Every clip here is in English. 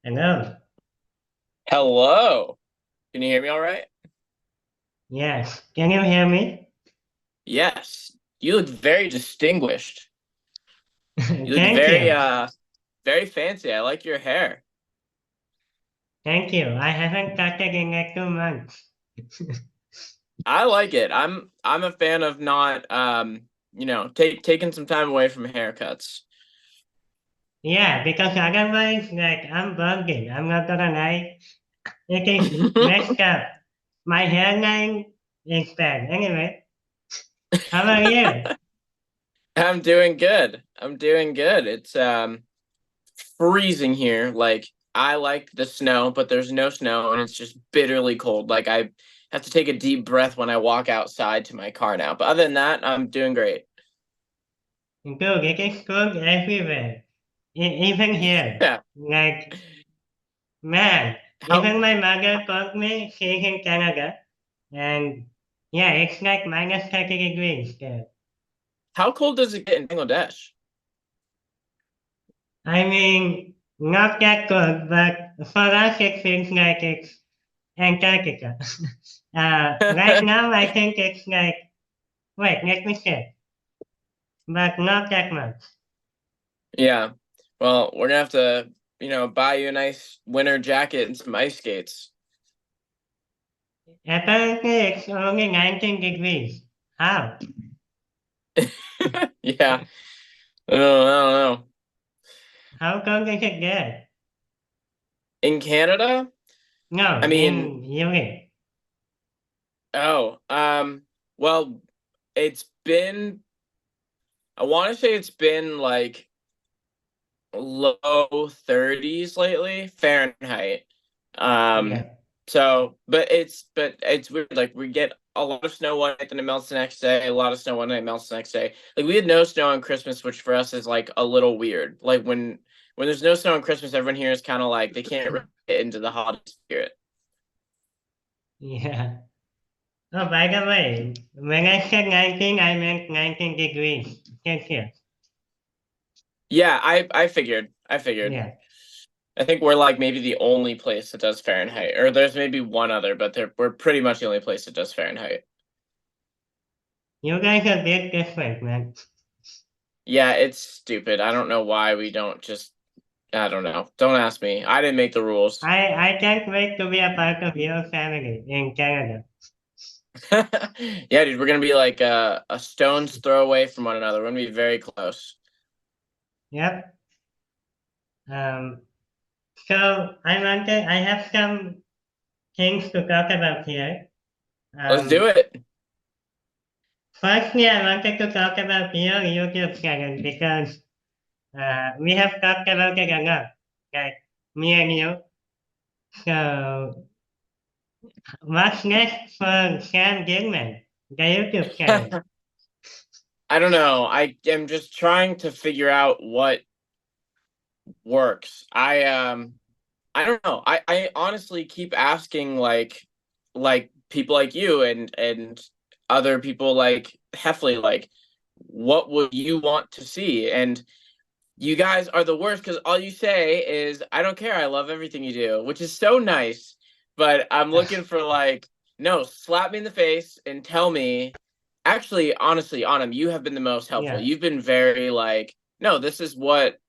Hello. Hello. Can you hear me all right? Yes. Can you hear me? Yes. You look very distinguished. You look Thank very you. very fancy. I like your hair. Thank you. I haven't cut it in like 2 months. I like it. I'm a fan of not taking some time away from haircuts. Yeah, because otherwise, like, I'm bugging. I'm not gonna lie. It is messed up. My hairline is bad. Anyway, how are you? I'm doing good. I'm doing good. It's freezing here. Like I like the snow, but there's no snow and it's just bitterly cold. Like I have to take a deep breath when I walk outside to my car now. But other than that, I'm doing great. Dude, it is cold everywhere. Even here. Yeah. Like, man, How even my mother called me. She's in Canada. And yeah, it's like minus 30 degrees there. How cold does it get in Bangladesh? I mean, not that good, but for us it feels like it's Antarctica. Right now I think it's like, wait, let me check, but not that much. Yeah. Well, we're gonna have to, buy you a nice winter jacket and some ice skates. Apparently it's only 19 degrees. How? Yeah. I don't know. How cold is it there? In Canada, I No, mean, in Europe. oh, well, it's been, I want to say it's been like low 30s lately, Fahrenheit. Um, Yeah. but it's weird. Like we get a lot of snow one night, then it melts the next day. A lot of snow one night, melts the next day. Like we had no snow on Christmas, which for us is like a little weird. Like when there's no snow on Christmas, everyone here is kind of like they can't really get into the holiday spirit. Yeah. Oh, by the way, when I said 19, I meant 19 degrees Celsius. Yeah, I figured. Yeah. I think we're like maybe the only place that does Fahrenheit, or there's maybe one other, but we're pretty much the only place that does Fahrenheit. You guys are big different, man. Yeah, it's stupid. I don't know why we don't just. I don't know. Don't ask me. I didn't make the rules. I can't wait to be a part of your family in Canada. Yeah, dude, we're gonna be like a stone's throw away from one another. We're gonna be very close. Yep. Um, so I have some things to talk about here. Let's do Um, it. Firstly, I wanted to talk about your YouTube channel because we have talked about it a lot, like me and you. So, what's next for Sam Gilman, the YouTube channel? I don't know. I am just trying to figure out what works. I don't know. I honestly keep asking like people like you and other people like Heffley like what would you want to see? And you guys are the worst because all you say is I don't care. I love everything you do, which is so nice. But I'm looking for like no, slap me in the face and tell me actually honestly, Aunim, you have been the most helpful. Yeah. You've been very like no, this is what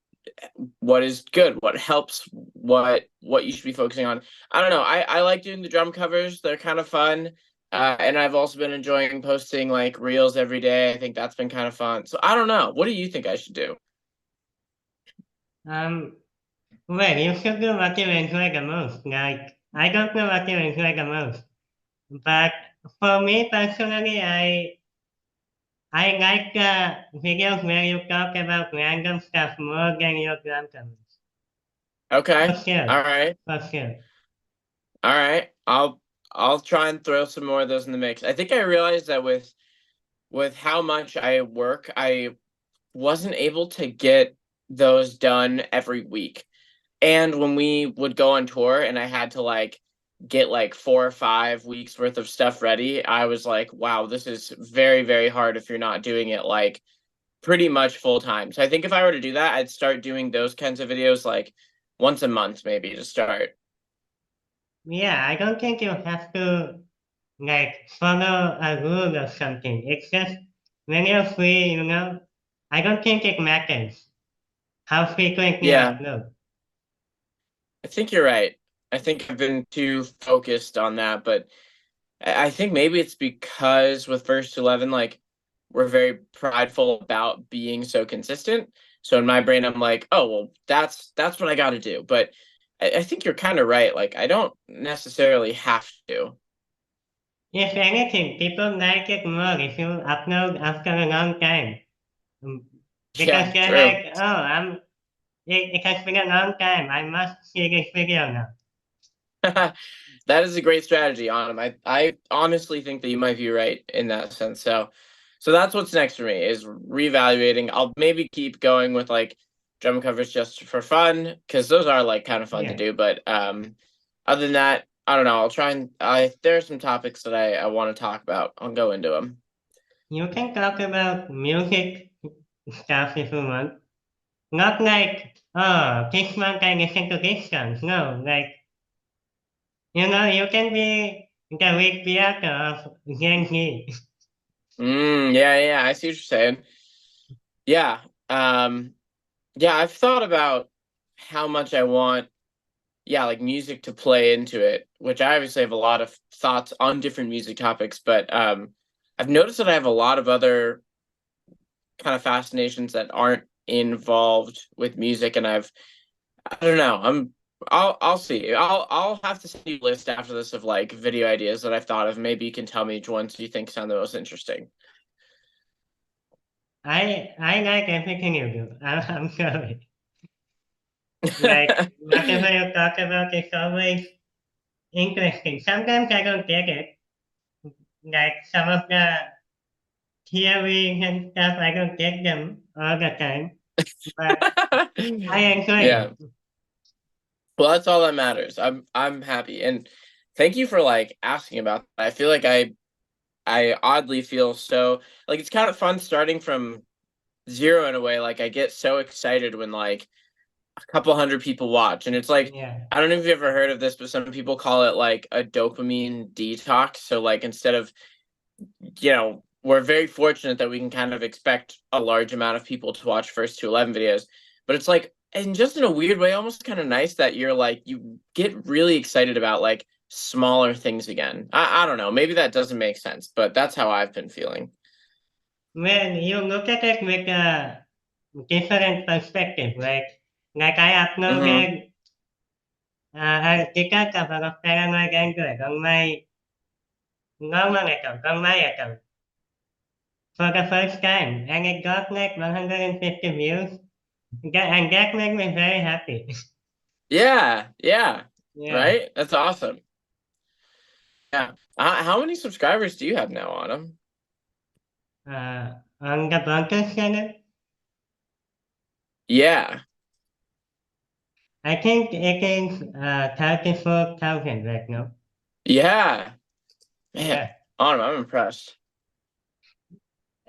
is good, what helps, what you should be focusing on. I don't know. I like doing the drum covers. They're kind of fun. And I've also been enjoying posting like reels every day. I think that's been kind of fun. So I don't know. What do you think I should do? Um, well, you should do what you enjoy the most. Like, I don't know what you enjoy the most, but for me personally, I like videos where you talk about random stuff more than your drum covers. For Okay. sure. All right. For sure. All right. I'll try and throw some more of those in the mix. I think I realized that with how much I work, I wasn't able to get those done every week. And when we would go on tour and I had to like get like 4 or 5 weeks worth of stuff ready, I was like, wow, this is very, very hard if you're not doing it like pretty much full time. So I think if I were to do that, I'd start doing those kinds of videos like once a month maybe to start. Yeah, I don't think you have to like follow a rule or something. It's just when you're free, I don't think it matters how frequent you Yeah, upload. I think you're right. I think I've been too focused on that, but I think maybe it's because with First 11, like we're very prideful about being so consistent. So in my brain, I'm like, oh well, that's what I got to do. But I think you're kind of right. Like I don't necessarily have to. If anything, people like it more if you upload after a long time. Mm, Yeah, Because they're true. like, it has been a long time. I must see this video now. That is a great strategy, Aunim. I honestly think that you might be right in that sense. So that's what's next for me is reevaluating. I'll maybe keep going with like drum covers just for fun because those are like kind of fun to Yeah. do. But other than that, I don't know. I'll try and I there are some topics that I want to talk about. I'll go into them. You can talk about music stuff if you want. Not like, oh, this month I listen to this song. No, like, you can be the Rick Beato of Gen Z. Yeah. I see what you're saying. Yeah. Um. Yeah. I've thought about how much I want like music to play into it, which I obviously have a lot of thoughts on different music topics, but I've noticed that I have a lot of other kind of fascinations that aren't involved with music, and I don't know. I'll see. I'll have to send you a list after this of like video ideas that I've thought of. Maybe you can tell me which ones you think sound the most interesting. I like everything you do. I'm sorry. Like, whatever you talk about is always interesting. Sometimes I don't get it. Like, some of the theories and stuff, I don't get them all the time. But I enjoy Yeah. them. Well, that's all that matters. I'm happy. And thank you for like asking about that. I feel like I oddly feel so like it's kind of fun starting from zero in a way. Like I get so excited when like a couple hundred people watch, and it's like Yeah. I don't know if you've ever heard of this, but some people call it like a dopamine detox. So like instead of we're very fortunate that we can kind of expect a large amount of people to watch first to 11 videos, but it's like and just in a weird way, almost kind of nice that you're like you get really excited about like smaller things again. I don't know, maybe that doesn't make sense, but that's how I've been feeling. When you look at it with a different perspective, like I Mm-hmm. uploaded a guitar cover of Paranoid Android on my normal account, on my account, for the first time, and it got like 150 views, and that made me very happy. Yeah, Yeah, right. That's awesome. Yeah. How many subscribers do you have now on them? on the Broncos channel, Yeah. I think it is 34,000 right now. Yeah. Man, Yeah. on I'm impressed.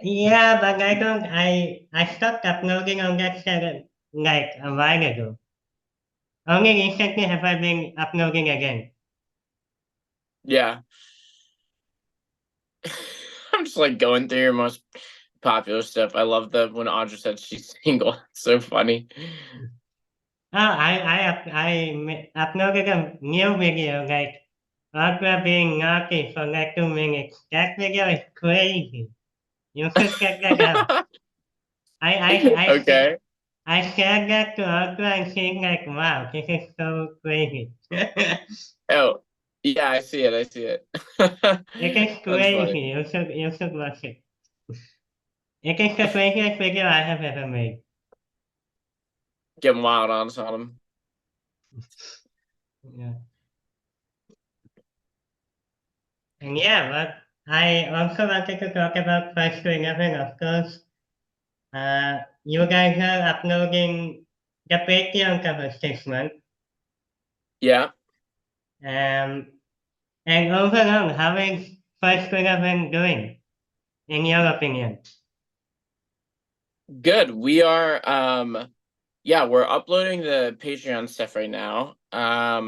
Yeah, but I stopped uploading on that channel like a while ago. Only recently have I been uploading again. Yeah. I'm just like going through your most popular stuff. I love the when Audra said she's single. It's so funny. Uploaded a new video like Aqua being naughty for like 2 minutes. That video is crazy. You should check that out. I I I sh- Okay. I shared that to Aqua and she's like, wow, this is so crazy. Oh, yeah, I see it. I see it. It is That's funny. crazy. You should watch it. It is the craziest video I have ever made. Getting wild on us on him. Yeah. And yeah, but I also wanted to talk about First to 11, of course. You guys are uploading the Patreon cover 6 months. Yeah. Um, and overall, how is First to 11 doing, in your opinion? Good. We are yeah, we're uploading the Patreon stuff right now. I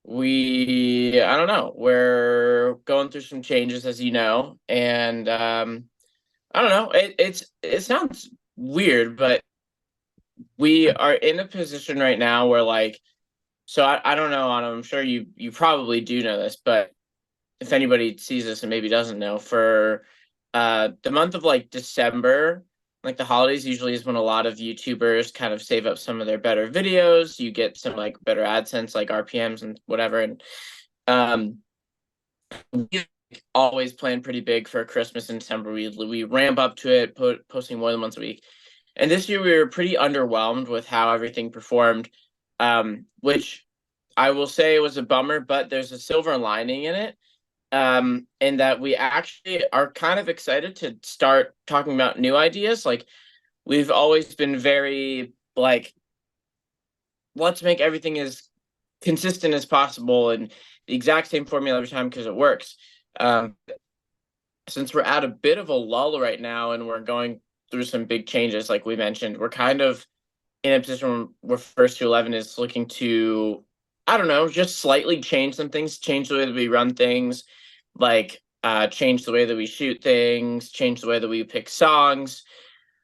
don't know, we're going through some changes, as you know, and I don't know. It sounds weird, but we are in a position right now where like, so I don't know, Aunim, I'm sure you probably do know this, but if anybody sees this and maybe doesn't know, for the month of like December, like the holidays usually is when a lot of YouTubers kind of save up some of their better videos. You get some like better AdSense, like RPMs and whatever. And um we always plan pretty big for Christmas in December. We ramp up to it, posting more than once a week. And this year we were pretty underwhelmed with how everything performed, which I will say was a bummer, but there's a silver lining in it, in that we actually are kind of excited to start talking about new ideas. Like we've always been very like, let's make everything as consistent as possible and the exact same formula every time because it works. Um, since we're at a bit of a lull right now and we're going through some big changes, like we mentioned, we're kind of in a position where First to 11 is looking to, I don't know, just slightly change some things, change the way that we run things, like change the way that we shoot things, change the way that we pick songs.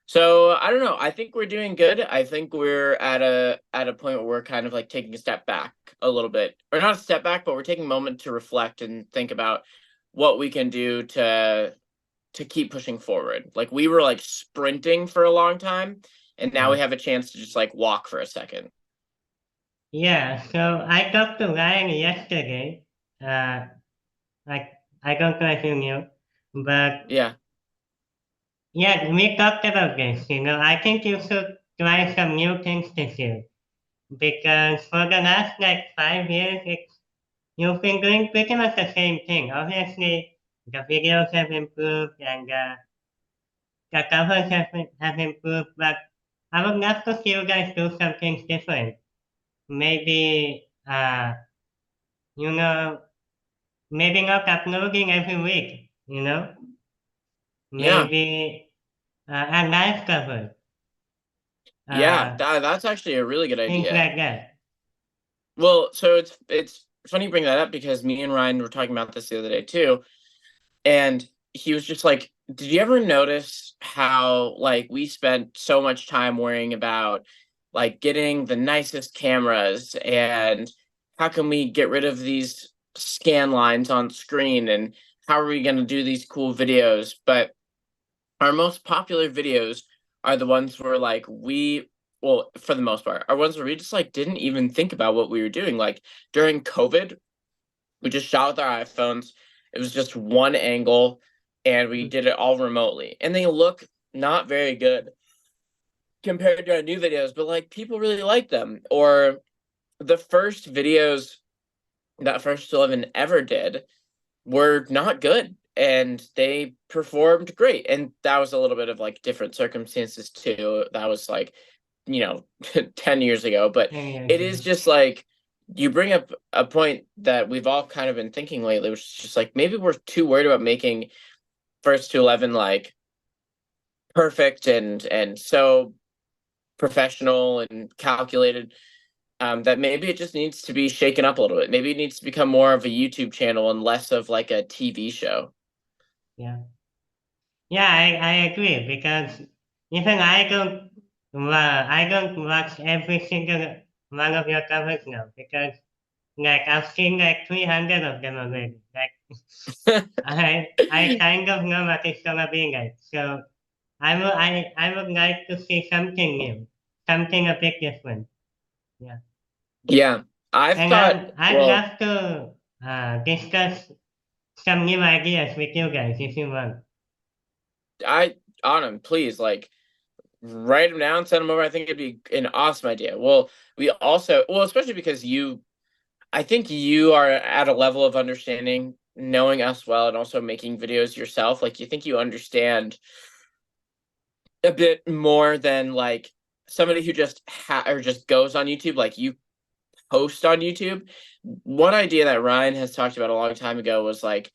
So I don't know. I think we're doing good. I think we're at a point where we're kind of like taking a step back a little bit, or not a step back, but we're taking a moment to reflect and think about what we can do to keep pushing forward. Like we were like sprinting for a long time, and now we Yeah. have a chance to just like walk for a second. Yeah, so I talked to Ryan yesterday. Uh, I, I don't know if you knew, but Yeah. yeah, we talked about this. I think you should try some new things this year because for the last like 5 years, you've been doing pretty much the same thing. Obviously, the videos have improved and the covers have improved, but I would love to see you guys do some things different. Maybe, you know, maybe not uploading every week. Yeah. Maybe a live cover, Yeah, uh, that's actually a really good things idea. like that. Well, so it's funny you bring that up because me and Ryan were talking about this the other day too, and he was just like, "Did you ever notice how like we spent so much time worrying about like getting the nicest cameras and how can we get rid of these scan lines on screen and how are we going to do these cool videos?" But our most popular videos are the ones where like well, for the most part, are ones where we just like didn't even think about what we were doing. Like during COVID, we just shot with our iPhones. It was just one angle and we did it all remotely. And they look not very good compared to our new videos, but like people really like them. Or the first videos that First 11 ever did were not good and they performed great. And that was a little bit of like different circumstances too. That was like, 10 years ago. But 10 years it is ago. just like you bring up a point that we've all kind of been thinking lately, which is just like maybe we're too worried about making First to 11 like perfect and so professional and calculated, that maybe it just needs to be shaken up a little bit. Maybe it needs to become more of a YouTube channel and less of like a TV show. Yeah. Yeah, I agree because even I don't watch every single one of your covers now because like I've seen like 300 of them already. Like I kind of know what it's gonna be like. So I would like to see something new, something a bit different. Yeah. Yeah, I've And thought, I'd well, love to discuss some new ideas with you guys if you want. I Autumn, please like write them down, send them over. I think it'd be an awesome idea. Well, especially because I think you are at a level of understanding, knowing us well, and also making videos yourself. Like, you think you understand a bit more than like somebody who just or just goes on YouTube. Like, you post on YouTube. One idea that Ryan has talked about a long time ago was like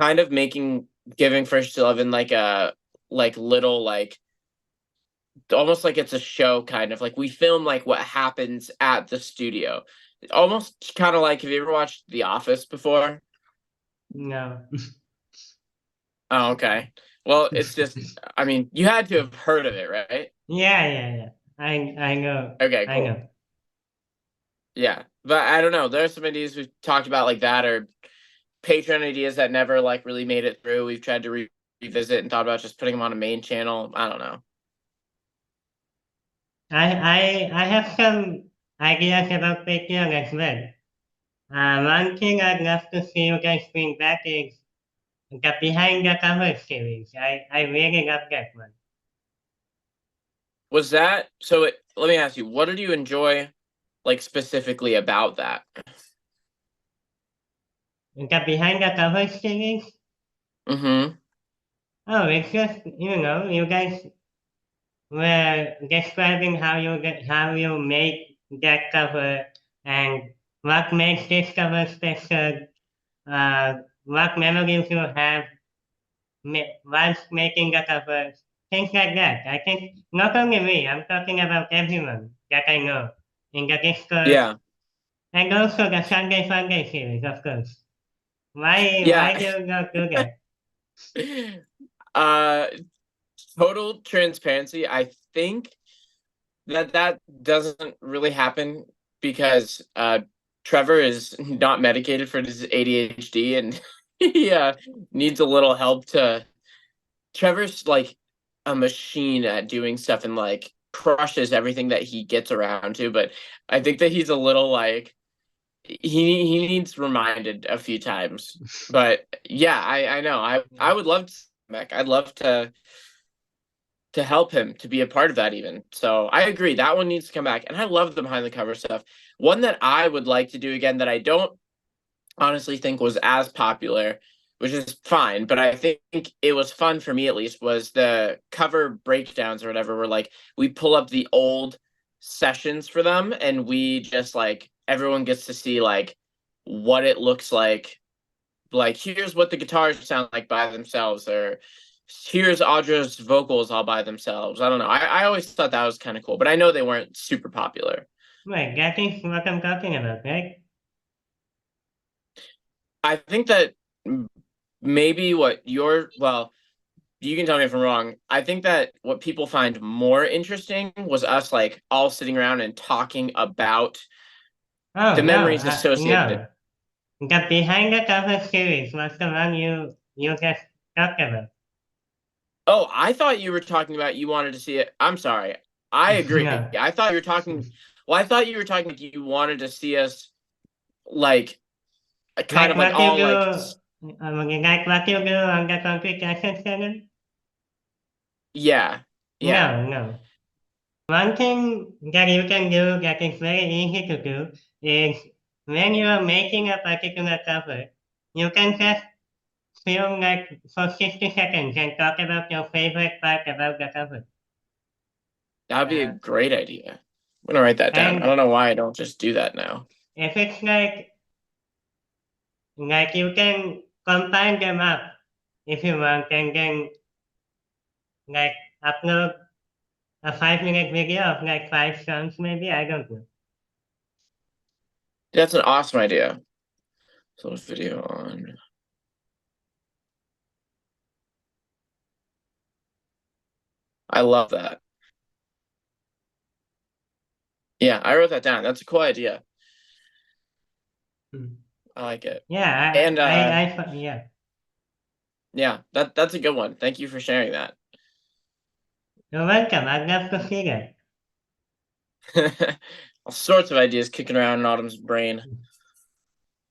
kind of giving First 11 like a like little like almost like it's a show, kind of like we film like what happens at the studio. Almost kind of like, have you ever watched The Office before? No. Oh, okay. Well, it's just, I mean, you had to have heard of it, right? Yeah, yeah, yeah. I know. Okay, I cool. know. Yeah. But I don't know. There's some ideas we've talked about like that, or Patreon ideas that never like really made it through. We've tried to revisit and thought about just putting them on a main channel. I don't know. I have some ideas about Patreon as well. One thing I'd love to see you guys bring back is the Behind the Covers series. I really love that one. Was that so? Let me ask you, what did you enjoy like specifically about that? The Behind the Covers series? Mm-hmm. Oh, it's just, you guys were describing how you make that cover and what makes this cover special, what memories you have whilst making the cover, things like that. I think not only me, I'm talking about everyone that I know in the Discord, Yeah. and also the Sunday Funday series, of course. Why Yeah. do you not do that? uh Total transparency, I think that doesn't really happen because Trevor is not medicated for his ADHD, and he needs a little help to. Trevor's like a machine at doing stuff and like crushes everything that he gets around to, but I think that he's a little like he needs reminded a few times. But yeah, I know. I would love to come back. I'd love to help him to be a part of that even. So I agree that one needs to come back. And I love the behind the cover stuff. One that I would like to do again that I don't honestly think was as popular, which is fine, but I think it was fun for me at least, was the cover breakdowns or whatever, where like we pull up the old sessions for them and we just like everyone gets to see like what it looks like here's what the guitars sound like by themselves, or here's Audra's vocals all by themselves. I don't know. I always thought that was kind of cool, but I know they weren't super popular. Wait, that is what I'm talking about, right? I think that maybe what you're, well, you can tell me if I'm wrong. I think that what people find more interesting was us like all sitting around and talking about Oh the no, memories associated. no. The Behind the Cover series was the one you just talked about. Oh, I thought you were talking about you wanted to see it. I'm sorry. I agree. No. I thought you were talking. Well, I thought you were talking like you wanted to see us like kind Like of like what you all do, like like what you do on the computer channel? yeah, yeah. No, no. One thing that you can do that is very easy to do is when you are making a particular cover, you can just film like for 60 seconds and talk about your favorite part about the cover. That'd be a Uh, great idea. I'm gonna write that down. I and don't know why I don't just do that now. if it's like you can combine them up if you want and then like upload a 5 minute video of like 5 songs maybe, I don't know. That's an awesome idea. So video on. I love that. Yeah, I wrote that down. That's a cool idea. Hmm. I like it. Yeah, And yeah. yeah, that's a good one. Thank you for sharing that. You're welcome. I'd love to see that. All sorts of ideas kicking around in Autumn's brain.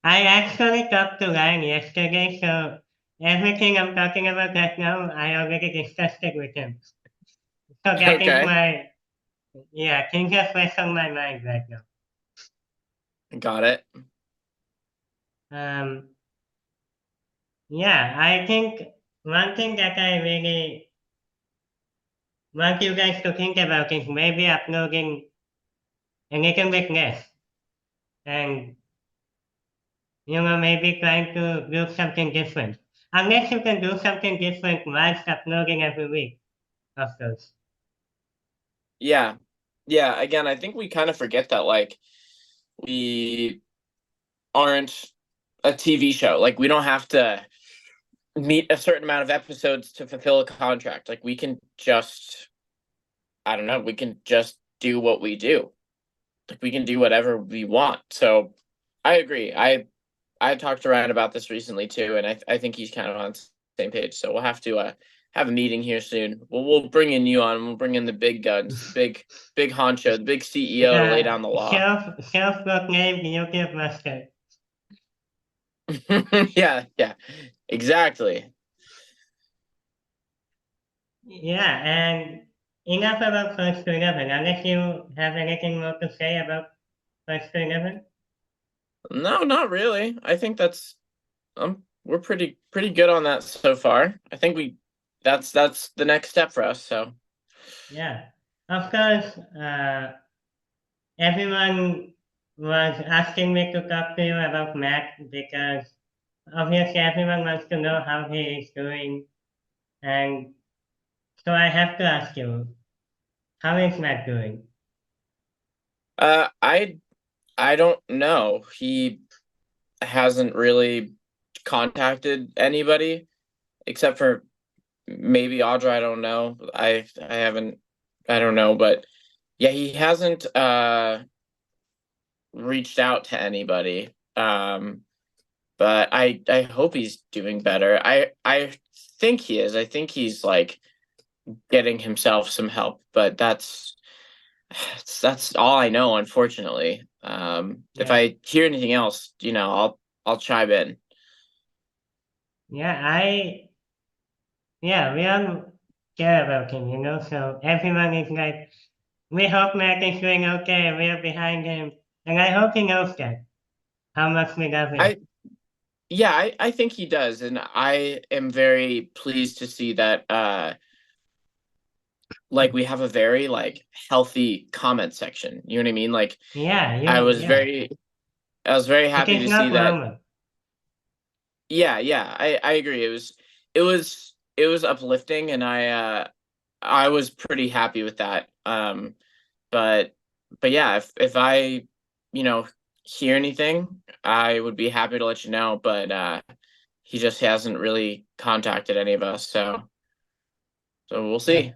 I actually talked to Ryan yesterday, so everything I'm talking about right now, I already discussed it with him. So that is Okay, my, yeah, things are fresh on my mind right now. got it. Um, yeah, I think one thing that I really want you guys to think about is maybe uploading a little bit less and, maybe trying to do something different. Unless you can do something different whilst uploading every week, of course. Yeah. Yeah, again, I think we kind of forget that like we aren't a TV show. Like we don't have to meet a certain amount of episodes to fulfill a contract. Like we can just I don't know, we can just do what we do. Like we can do whatever we want. So I agree. I talked to Ryan about this recently too, and I think he's kind of on the same page. So we'll have to have a meeting here soon. We'll bring in you on. We'll bring in the big guns, the big honcho, the big CEO to lay The down the law. self-proclaimed YouTube master. Yeah, yeah, exactly. Yeah, and enough about first to 11, unless you have anything more to say about first to 11. No, not really. I think that's we're pretty good on that so far. I think we that's the next step for us. So Yeah, of course, everyone was asking me to talk to you about Mac because obviously everyone wants to know how he is doing, and so I have to ask you, how is Mac doing? uh, I don't know. He hasn't really contacted anybody except for maybe Audra. I don't know. I haven't. I don't know, but yeah, he hasn't reached out to anybody. But I hope he's doing better. I think he is. I think he's like getting himself some help, but that's all I know, unfortunately. If Yeah, I hear anything else, I'll chime in. yeah, we all care about him, so everyone is like, we hope Mac is doing okay, we're behind him, and I hope he knows that, how much we love him. I Yeah, I think he does, and I am very pleased to see that like we have a very like healthy comment section. You know what I mean? Like Yeah, yeah, I was very it happy is to see not that. normal. Yeah, yeah, I agree. It was uplifting, and I was pretty happy with that. But but yeah, if I you know hear anything, I would be happy to let you know. But he just hasn't really contacted any of us, so we'll Yeah. see.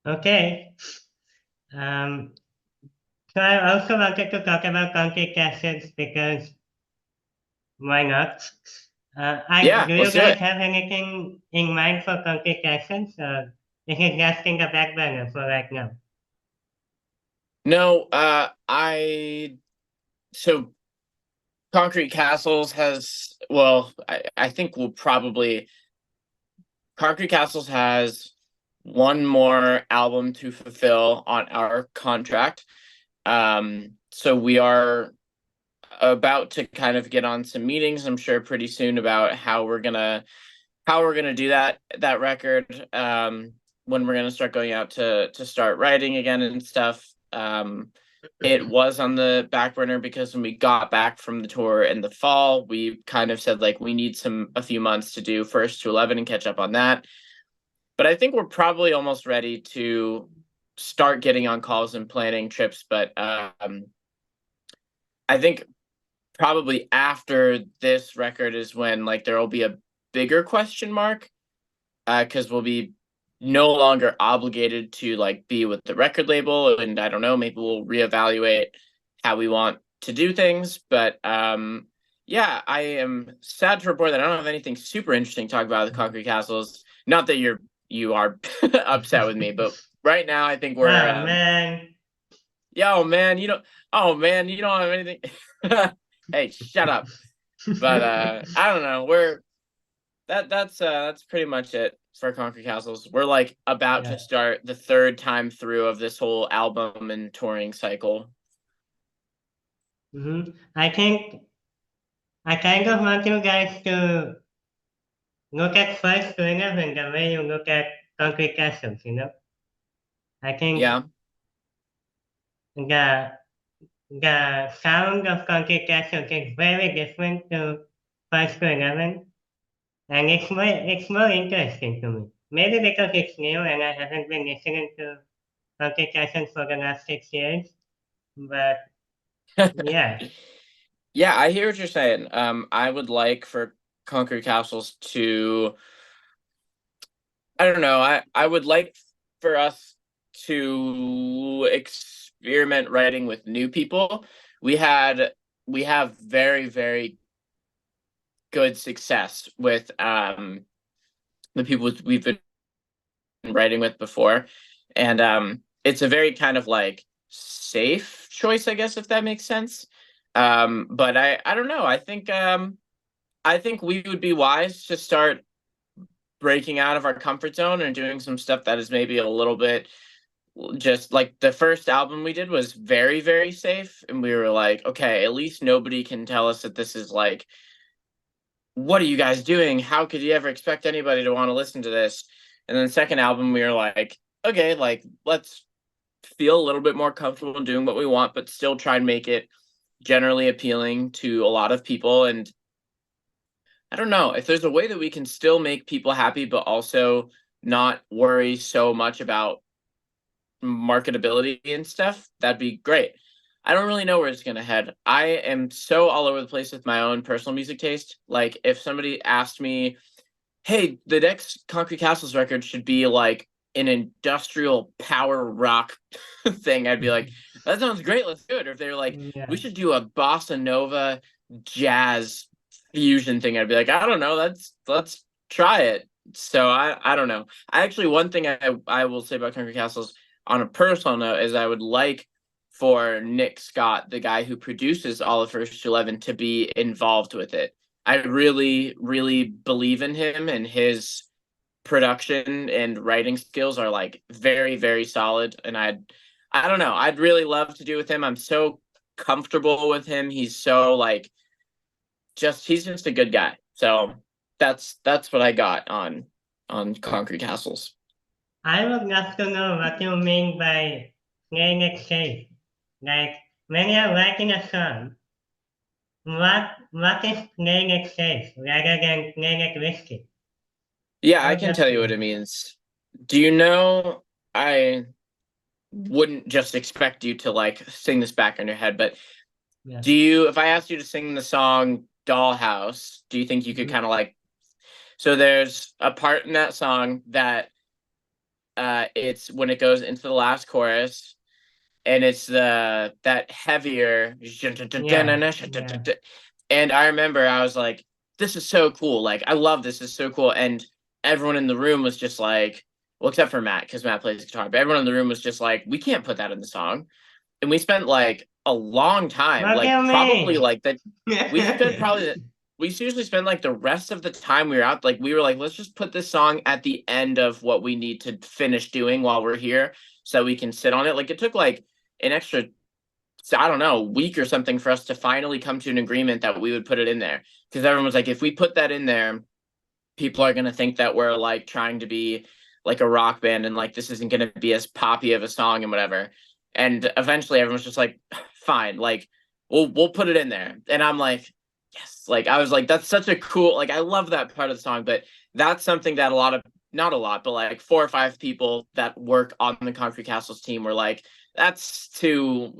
Okay. Um, so I also wanted to talk about concrete acids because why not? Yeah, Do you let's do guys it. have anything in mind for concrete acids? Or is it just in the back burner for right now? No, I so Concrete Castles has well, I think we'll probably Concrete Castles has one more album to fulfill on our contract. So we are about to kind of get on some meetings, I'm sure pretty soon about how we're gonna do that record, when we're gonna start going out to start writing again and stuff. It was on the back burner because when we got back from the tour in the fall, we kind of said like we need a few months to do first to 11 and catch up on that. But I think we're probably almost ready to start getting on calls and planning trips. But I think probably after this record is when like there will be a bigger question mark, because we'll be no longer obligated to like be with the record label, and I don't know, maybe we'll reevaluate how we want to do things. But yeah, I am sad to report that I don't have anything super interesting to talk about with Concrete Castles. Not that you are upset with me, but right now I think we're Oh man. yeah, oh man, you don't have anything. Hey, shut up. But I don't know, that's pretty much it for Concrete Castles. We're like about to Yeah. start the third time through of this whole album and touring cycle. I think I kind of want you guys to look at first to 11 the way you look at concrete castles. I think Yeah. the the sound of concrete castles is very different to first to 11, and it's more interesting to me. maybe because it's new and I haven't been listening to Concrete Castles for the last 6 years. But yeah, Yeah, I hear what you're saying. I would like for Concrete Castles to, I don't know, I would like for us to experiment writing with new people. We have very, very good success with the people we've been writing with before. And it's a very kind of like safe choice, I guess, if that makes sense. But I don't know. I think we would be wise to start breaking out of our comfort zone and doing some stuff that is maybe a little bit just like the first album we did was very, very safe. And we were like, okay, at least nobody can tell us that this is like, what are you guys doing? How could you ever expect anybody to want to listen to this? And then the second album, we were like, okay, like let's feel a little bit more comfortable in doing what we want, but still try and make it generally appealing to a lot of people. And I don't know if there's a way that we can still make people happy, but also not worry so much about marketability and stuff, that'd be great. I don't really know where it's gonna head. I am so all over the place with my own personal music taste. Like if somebody asked me, hey, the next Concrete Castles record should be like an industrial power rock thing, I'd be like, that sounds great, let's do it. Or if they're like, we yeah. should do a bossa nova jazz fusion thing, I'd be like, I don't know, let's try it. So I don't know. I actually one thing I will say about Concrete Castles on a personal note is I would like for Nick Scott, the guy who produces all of First 11, to be involved with it. I really, really believe in him, and his production and writing skills are like very, very solid. And I don't know, I'd really love to do with him. I'm so comfortable with him. He's so like he's just a good guy. So that's what I got on Concrete Castles. I would love to know what you mean by playing it safe. Like when you're writing a song, what is playing it safe rather than playing it risky? Yeah, How I does can that tell you what feel? it means. Do you know I wouldn't just expect you to like sing this back in your head, but Yeah. do you, if I asked you to sing the song Dollhouse, do you think you could Mhm. kind of like, so there's a part in that song that it's when it goes into the last chorus and it's the that heavier Yeah. Yeah. and I remember I was like, this is so cool. Like I love this. This is so cool. And everyone in the room was just like, well, except for Matt, because Matt plays guitar, but everyone in the room was just like, we can't put that in the song. And we spent like a long time, What do like you probably mean? like that. We spent probably we seriously spent like the rest of the time we were out. Like we were like, let's just put this song at the end of what we need to finish doing while we're here, so we can sit on it. Like it took like an extra, I don't know, a week or something for us to finally come to an agreement that we would put it in there. Because everyone was like, if we put that in there, people are gonna think that we're like trying to be like a rock band and like this isn't gonna be as poppy of a song and whatever. And eventually everyone's just like, fine, like we'll put it in there. And I'm like, yes, like I was like, that's such a cool, like I love that part of the song, but that's something that a lot of, not a lot, but like 4 or 5 people that work on the Concrete Castles team were like, that's too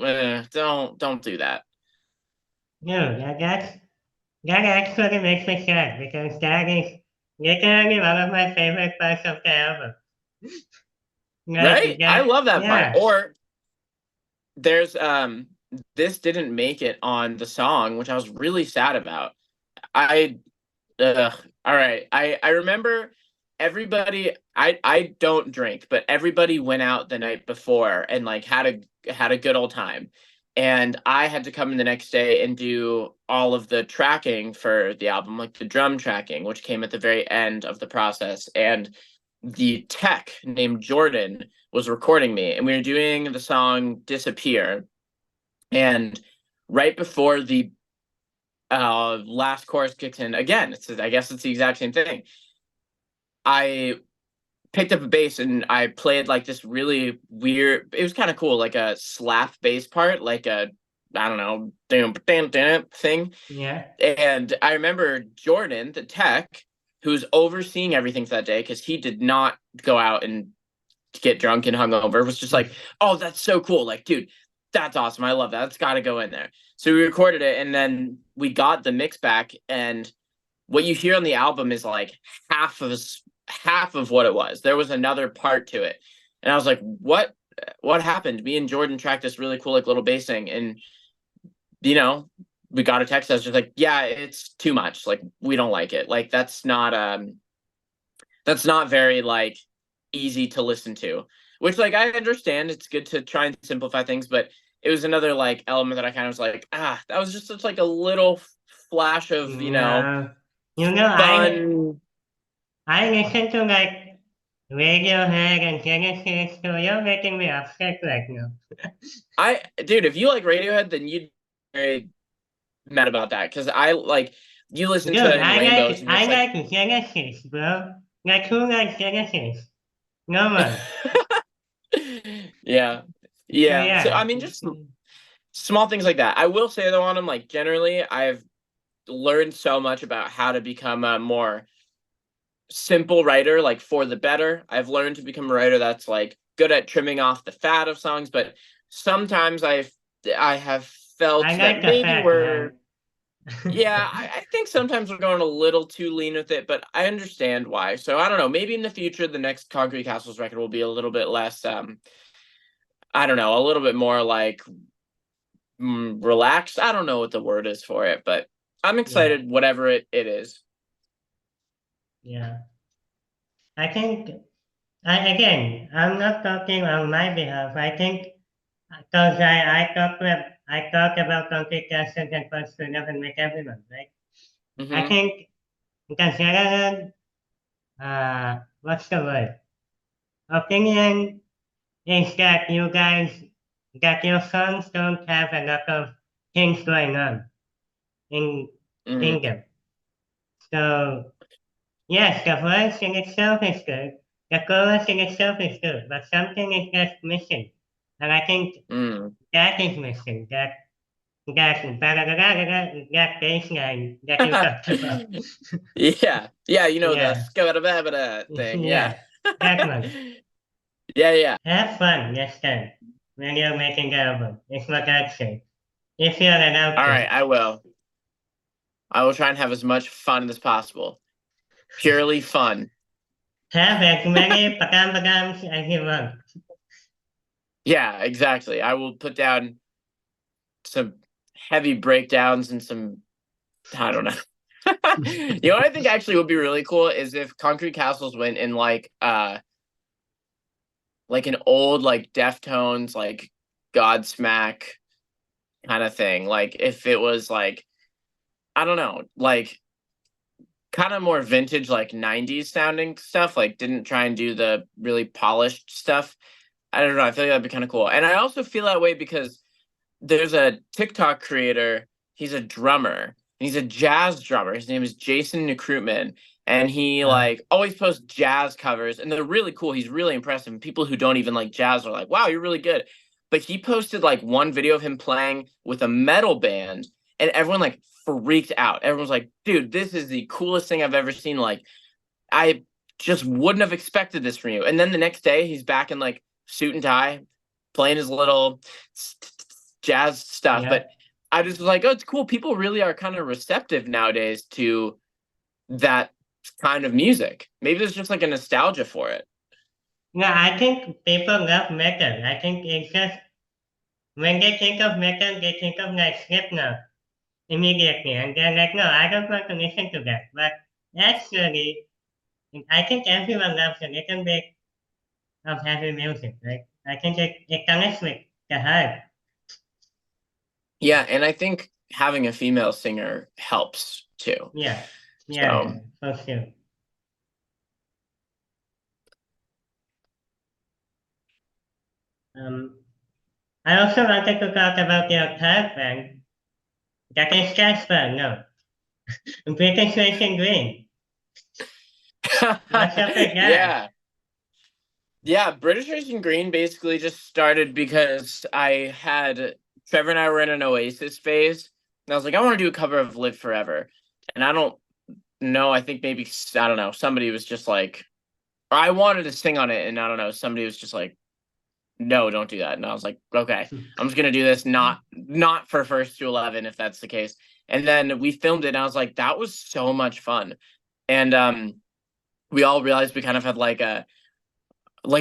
don't do that. No, that actually makes me sad because that is literally one of my favorite parts of the album. Like Right? I that, love that part. yeah, Or there's this didn't make it on the song, which I was really sad about. I all right. I remember everybody, I don't drink, but everybody went out the night before and like had a good old time. And I had to come in the next day and do all of the tracking for the album, like the drum tracking, which came at the very end of the process. And the tech named Jordan was recording me, and we were doing the song Disappear. And right before the last chorus kicks in again, I guess it's the exact same thing. I picked up a bass and I played like this really weird, it was kind of cool, like a slap bass part, like a, I don't know, thing. yeah, And I remember Jordan, the tech, who's overseeing everything for that day, because he did not go out and get drunk and hungover, was just like, oh, that's so cool. Like, dude, that's awesome. I love that. That's got to go in there. So we recorded it, and then we got the mix back, and what you hear on the album is like half of what it was. There was another part to it, and I was like, what happened? Me and Jordan tracked this really cool like little bass thing, and we got a text that's just like, yeah, it's too much. Like, we don't like it. Like, that's not very like easy to listen to. Which, like, I understand it's good to try and simplify things, but it was another like element that I kind of was like, that was just such like a little flash of No. fun. I listen to like Radiohead and Genesis, so you're making me upset right now. Dude, if you like Radiohead, then you'd be very mad about that, because I like, you listen Dude, to In Rainbows and I it's like, like Genesis, bro. Like, who likes Genesis? No one. yeah, So yeah. So I yeah. mean, just small things like that. I will say though, on them, like, generally, I've learned so much about how to become a more simple writer, like, for the better. I've learned to become a writer that's like good at trimming off the fat of songs, but sometimes I have I felt that like the maybe fact, we're, man. yeah, I think sometimes we're going a little too lean with it, but I understand why. So I don't know, maybe in the future the next Concrete Castles record will be a little bit less I don't know, a little bit more like relaxed. I don't know what the word is for it, but I'm Yeah, excited whatever it is. yeah. I think, I'm not talking on my behalf. I think because I talk about complications and question and make everyone, right? I Mm-hmm. think consider what's the word? Opinion is that that your songs don't have a lot of things going on in Mm. in them. So yes, the verse in itself is good. The chorus in itself is good, but something is just missing. And I think Mm. that is missing. That bass line that you talked about. Yeah. Yeah, the Yeah. scabada thing. Yeah. Yeah. That one. Yeah, yeah. Have fun next time when you're making the album. It's what I'd say. If you're allowed All to. right, I will. I will try and have as much fun as possible. Purely fun. Have as many pakam-pakams as you want. Yeah, exactly. I will put down some heavy breakdowns and some, I don't know. What I think actually would be really cool is if Concrete Castles went in like an old like Deftones like Godsmack kind of thing. Like, if it was like, I don't know, like kind of more vintage, like 90s sounding stuff, like didn't try and do the really polished stuff. I don't know. I feel like that'd be kind of cool. And I also feel that way because there's a TikTok creator. He's a drummer. He's a jazz drummer. His name is Jason Recruitman. And he Uh, like always posts jazz covers, and they're really cool. He's really impressive. And people who don't even like jazz are like, wow, you're really good. But he posted like one video of him playing with a metal band, and everyone like freaked out. Everyone's like, dude, this is the coolest thing I've ever seen. Like, I just wouldn't have expected this from you. And then the next day, he's back in like suit and tie, playing his little jazz stuff. yeah. But I just was like, oh, it's cool. People really are kind of receptive nowadays to that kind of music. Maybe there's just like a nostalgia for it. No, I think people love metal. I think it's just when they think of metal, they think of like Slipknot immediately, and they're like, no, I don't want to listen to that. But actually, I think everyone loves a little bit of heavy music, right? I think it connects with the heart. Yeah, and I think having a female singer helps too. Yeah, So, yeah, for sure. Um, I also wanted to talk about your third band, that is Casper, no, British Racing Green. What's up with that? yeah. Yeah, British Racing Green basically just started because Trevor and I were in an Oasis phase, and I was like, I want to do a cover of Live Forever. And I don't no, I think maybe, I don't know, somebody was just like, or I wanted to sing on it, and I don't know, somebody was just like, no, don't do that. And I was like, okay, I'm just gonna do this, not for first to 11 if that's the case. And then we filmed it, and I was like, that was so much fun. And we all realized we kind of had like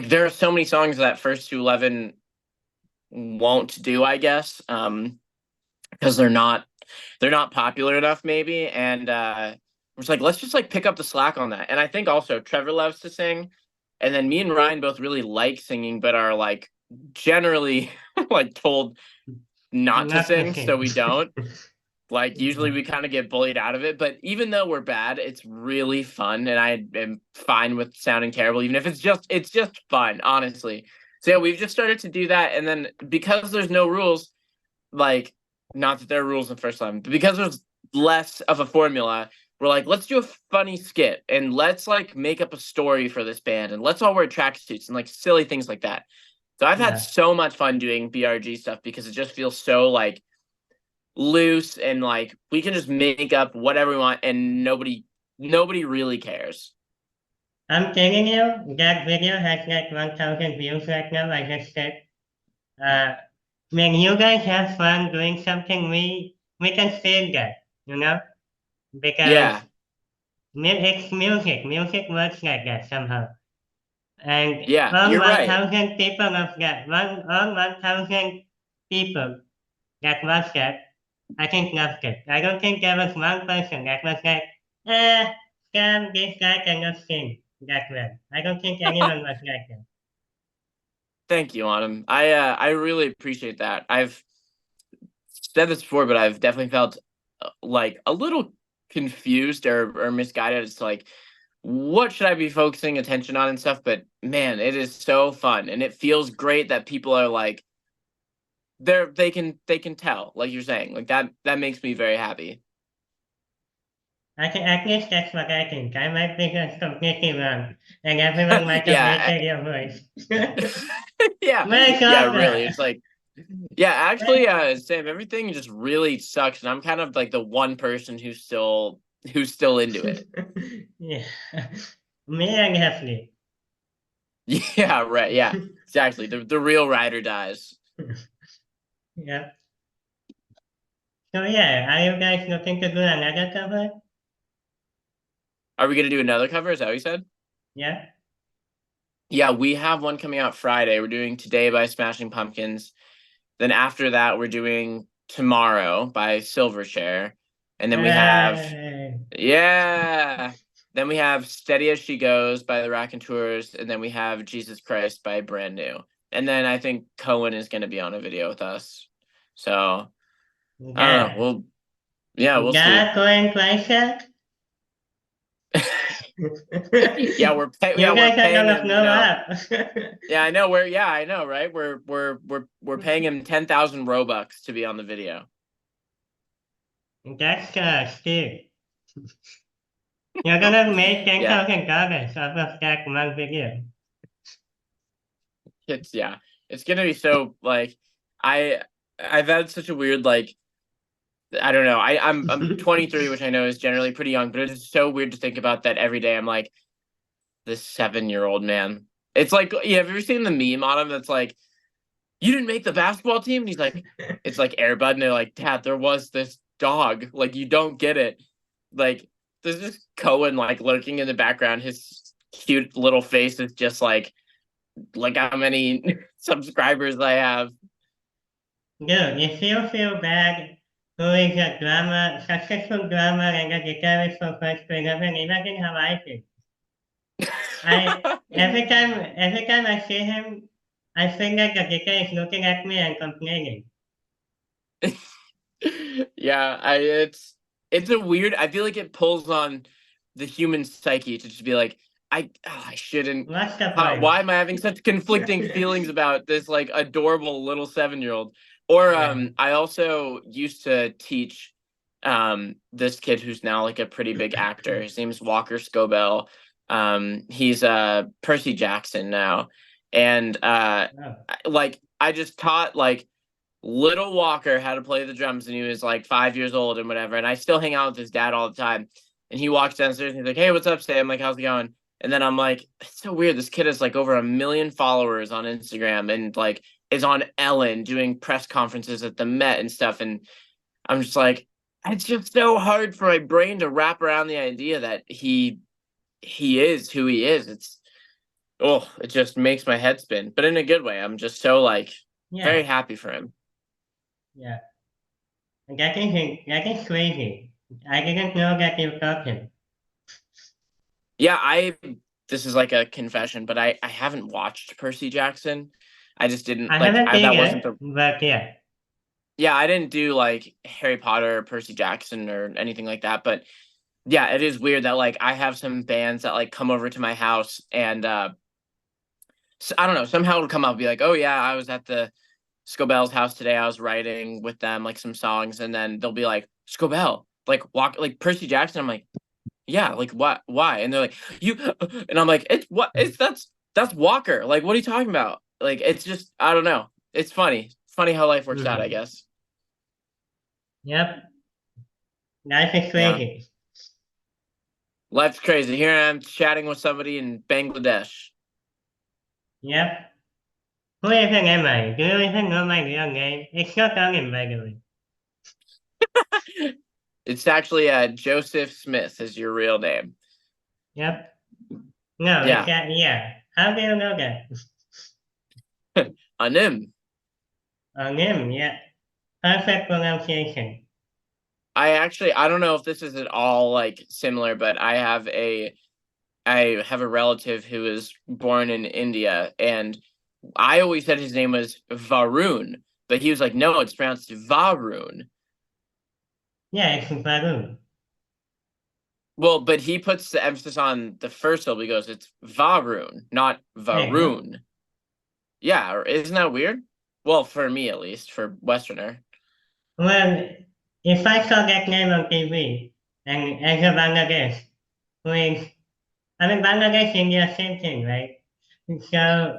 there are so many songs that first to 11 won't do, I guess, because they're not popular enough, maybe. And we're just like, let's just like pick up the slack on that. And I think also Trevor loves to sing, and then me and Ryan both really like singing, but are like generally like told not to Not the sing, so same. we don't. Like usually Yeah. we kind of get bullied out of it, but even though we're bad, it's really fun, and I am fine with sounding terrible, even if it's just fun, honestly. So yeah, we've just started to do that, and then because there's no rules, like, not that there are rules in first 11, but because there's less of a formula, we're like, let's do a funny skit, and let's like make up a story for this band, and let's all wear tracksuits and like silly things like that. So I've had Yeah. so much fun doing BRG stuff because it just feels so like loose, and like we can just make up whatever we want, and nobody really cares. I'm telling you, that video has like 1,000 views right now, I just said. Uh, when you guys have fun doing something, we can save that, you know? Because Yeah, it's music. Music works like that somehow. And yeah, all you're right. 1,000 people of that, all 1,000 people that watched that, I think loved it. I don't think there was one person that was like, Sam, this guy cannot sing that well. I don't think anyone was like that. Thank you, Autumn. I really appreciate that. I've said this before, but I've definitely felt like a little confused or misguided as to like what should I be focusing attention on and stuff. But man, it is so fun, and it feels great that people are like they can tell, like you're saying, like that makes me very happy. I think at least that's what I think. I might be just completely wrong. And everyone might have Yeah, hated your voice. yeah, My yeah. God, Really, it's like, yeah. Actually, that. Sam, everything just really sucks, and I'm kind of like the one person who's still into it. Yeah. Me and Hefley. Yeah, right. Yeah, exactly. The real rider dies. Yeah. So yeah, are you guys looking to do another cover? Are we gonna do another cover? Is that what you said? Yeah. Yeah, we have one coming out Friday. We're doing Today by Smashing Pumpkins. Then after that, we're doing Tomorrow by Silverchair. And then we have, Hey. yeah. Then we have Steady as She Goes by the Raconteurs. And then we have Jesus Christ by Brand New. And then I think Cohen is going to be on a video with us. So I don't know. God. Well, yeah, we'll see. God going places? Yeah, You we're guys are paying gonna him, blow up. Yeah, I know. I know, right? We're paying him 10,000 Robux to be on the video. That's Steve. You're gonna make Yeah, $10,000 off of that one video. yeah. It's gonna be so like I I've had such a weird like I don't know. I'm 23, which I know is generally pretty young, but it's so weird to think about that every day. I'm like this 7-year-old man. It's like, yeah, have you ever seen the meme on him that's like, you didn't make the basketball team? And he's like, it's like Air Bud, and they're like, Dad, there was this dog. Like, you don't get it. Like, there's just Cohen like lurking in the background. His cute little face is just like how many subscribers I have. Dude, if you feel bad who is a drama, successful drummer and a guitarist for first to 11, imagine how I feel. Every time I see him, I feel like the guitar is looking at me and complaining. Yeah, it's a weird. I feel like it pulls on the human psyche to just be like, I shouldn't. What's the Why point? am I having such conflicting feelings about this like adorable little 7-year-old? Or Yeah. I also used to teach this kid who's now like a pretty big actor. His name's Walker Scobell. He's Percy Jackson now, and Oh. like I just taught like little Walker how to play the drums, and he was like 5 years old and whatever. And I still hang out with his dad all the time. And he walks downstairs and he's like, "Hey, what's up, Sam? Like, how's it going?" And then I'm like, "It's so weird. This kid has like over 1 million followers on Instagram and like is on Ellen doing press conferences at the Met and stuff." And I'm just like, it's just so hard for my brain to wrap around the idea that he is who he is. It just makes my head spin, but in a good way. I'm just so like very Yeah, happy for him. yeah. That is crazy. I didn't know that you got him. Yeah, this is like a confession, but I haven't watched Percy Jackson. I just didn't I like haven't I that wasn't either, the but yeah. yeah, I didn't do like Harry Potter or Percy Jackson or anything like that, but yeah, it is weird that like I have some bands that like come over to my house and I don't know, somehow it'll come up and be like, "Oh yeah, I was at the Scobell's house today. I was writing with them like some songs," and then they'll be like, "Scobell, like walk like Percy Jackson." I'm like, "Yeah, like what? Why?" And they're like, "You," and I'm like, "It's what? It's that's Walker. Like, what are you talking about?" Like, it's just I don't know. It's funny. Funny how life works out, I Mm. guess. Yep, life is Yeah, crazy. life's crazy. Here I am chatting with somebody in Bangladesh. Yep. Who even am I? Do you even know my real name? It's not Aunim, by the way. It's actually Joseph Smith is your real name. Yep. No, it's Yeah, that, yeah. How do you know that? Aunim. Aunim, yeah. Perfect pronunciation. I don't know if this is at all like similar, but I have a relative who was born in India, and I always said his name was Varun, but he was like, no, it's pronounced Varun. Yeah, it's Varun. Well, but he puts the emphasis on the first syllable. He goes, it's Varun, not Hey, what? Varun. Yeah, or isn't that weird? Well, for me at least, for Westerner. Well, if I saw that name on TV, and as a Bangladesh, who is, I mean, Bangladesh, India, same thing, right? So,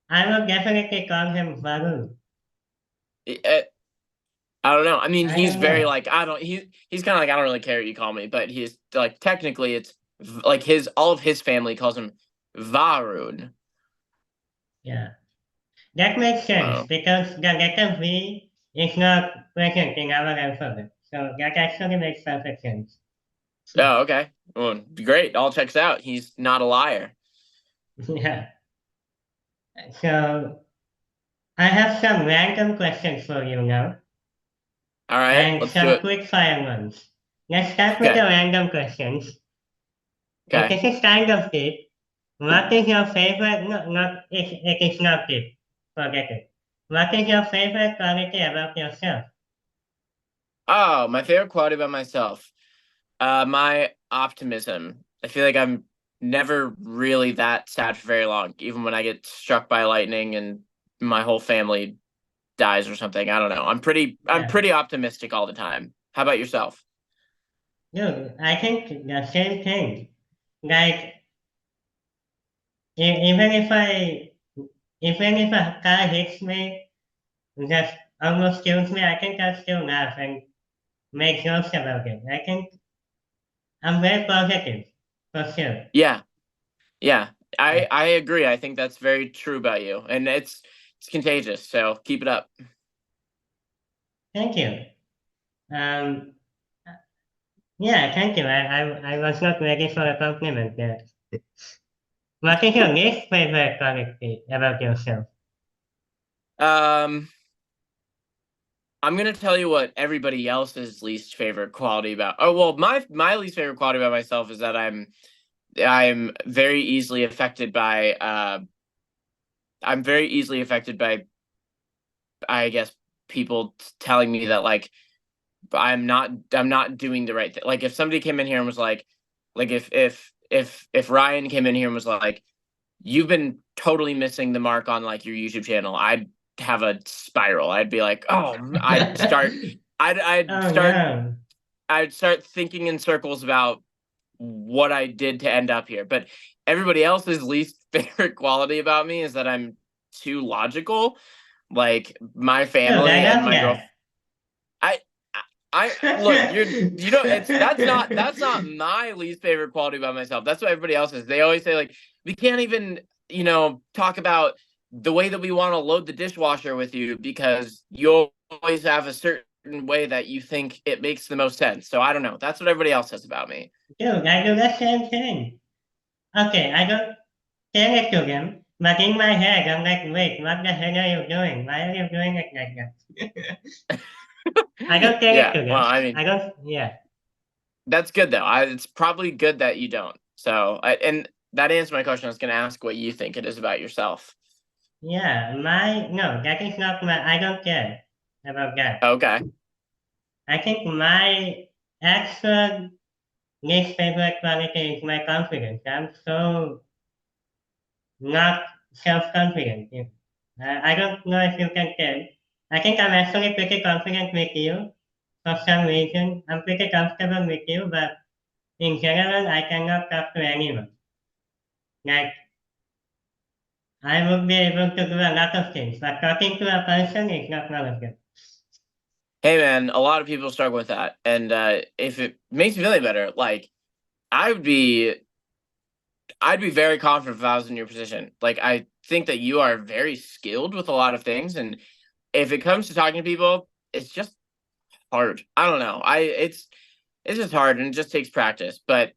I would definitely call him Varun. I don't know. I mean, I he's don't very know. like I don't. He's kind of like I don't really care what you call me, but he's like technically it's like his all of his family calls him Varun. Yeah. That makes sense Oh, because the letter V is not present in our alphabet. So that actually makes perfect sense. oh, okay. Well, great. All checks out. He's not a liar. Yeah. So I have some random questions for you now All right, and let's do some it. quick fire ones. Let's start with the Okay, random questions. okay. This is kind of deep. What is your favorite? No, not it is not deep. Forget it. What is your favorite quality about yourself? Oh, my favorite quality about myself. My optimism. I feel like I'm never really that sad for very long, even when I get struck by lightning and my whole family dies or something. I don't know. I'm Yeah. pretty optimistic all the time. How about yourself? Dude, I think the same thing. Like even if even if a car hits me, just almost kills me, I think I'll still laugh and make jokes about it. I think I'm very positive, for sure. Yeah, yeah. Yeah. I agree. I think that's very true about you, and it's contagious. So keep it up. Thank you. Um, yeah, thank you. I was not ready for a compliment there. What is your least favorite quality about yourself? Um, I'm gonna tell you what everybody else's least favorite quality about. Oh well, my least favorite quality about myself is that I'm very easily affected by I'm very easily affected by I guess people telling me that like I'm not doing the right thing. Like if somebody came in here and was like if Ryan came in here and was like, you've been totally missing the mark on like your YouTube channel, I'd have a spiral. I'd be like, oh, I'd I'd Oh start no. I'd start thinking in circles about what I did to end up here. But everybody else's least favorite quality about me is that I'm too logical. Like my Dude, I family and love my girl, that. I I look, you know, that's not my least favorite quality about myself. That's what everybody else is. They always say like we can't even, talk about the way that we want to load the dishwasher with you because you always have a certain way that you think it makes the most sense. So I don't know. That's what everybody else says about me. Dude, I do the same thing. Okay, I don't tell it to them, but in my head, I'm like, wait, what the hell are you doing? Why are you doing it like that? I don't tell it Yeah. to Well, them. I mean, I don't, yeah. that's good though. It's probably good that you don't. So, and that answers my question. I was going to ask what you think it is about yourself. Yeah, no, that is not I don't care about that. Okay. I think my actual least favorite quality is my confidence. I'm so not self-confident. I don't know if you can tell. I think I'm actually pretty confident with you for some reason. I'm pretty comfortable with you, but in general, I cannot talk to anyone. Like, I would be able to do a lot of things, but talking to a person is not one of them. Hey man, a lot of people struggle with that. And if it makes me feel any better, like I would be I'd be very confident if I was in your position. Like I think that you are very skilled with a lot of things, and if it comes to talking to people, it's just hard. I don't know. It's just hard and it just takes practice. But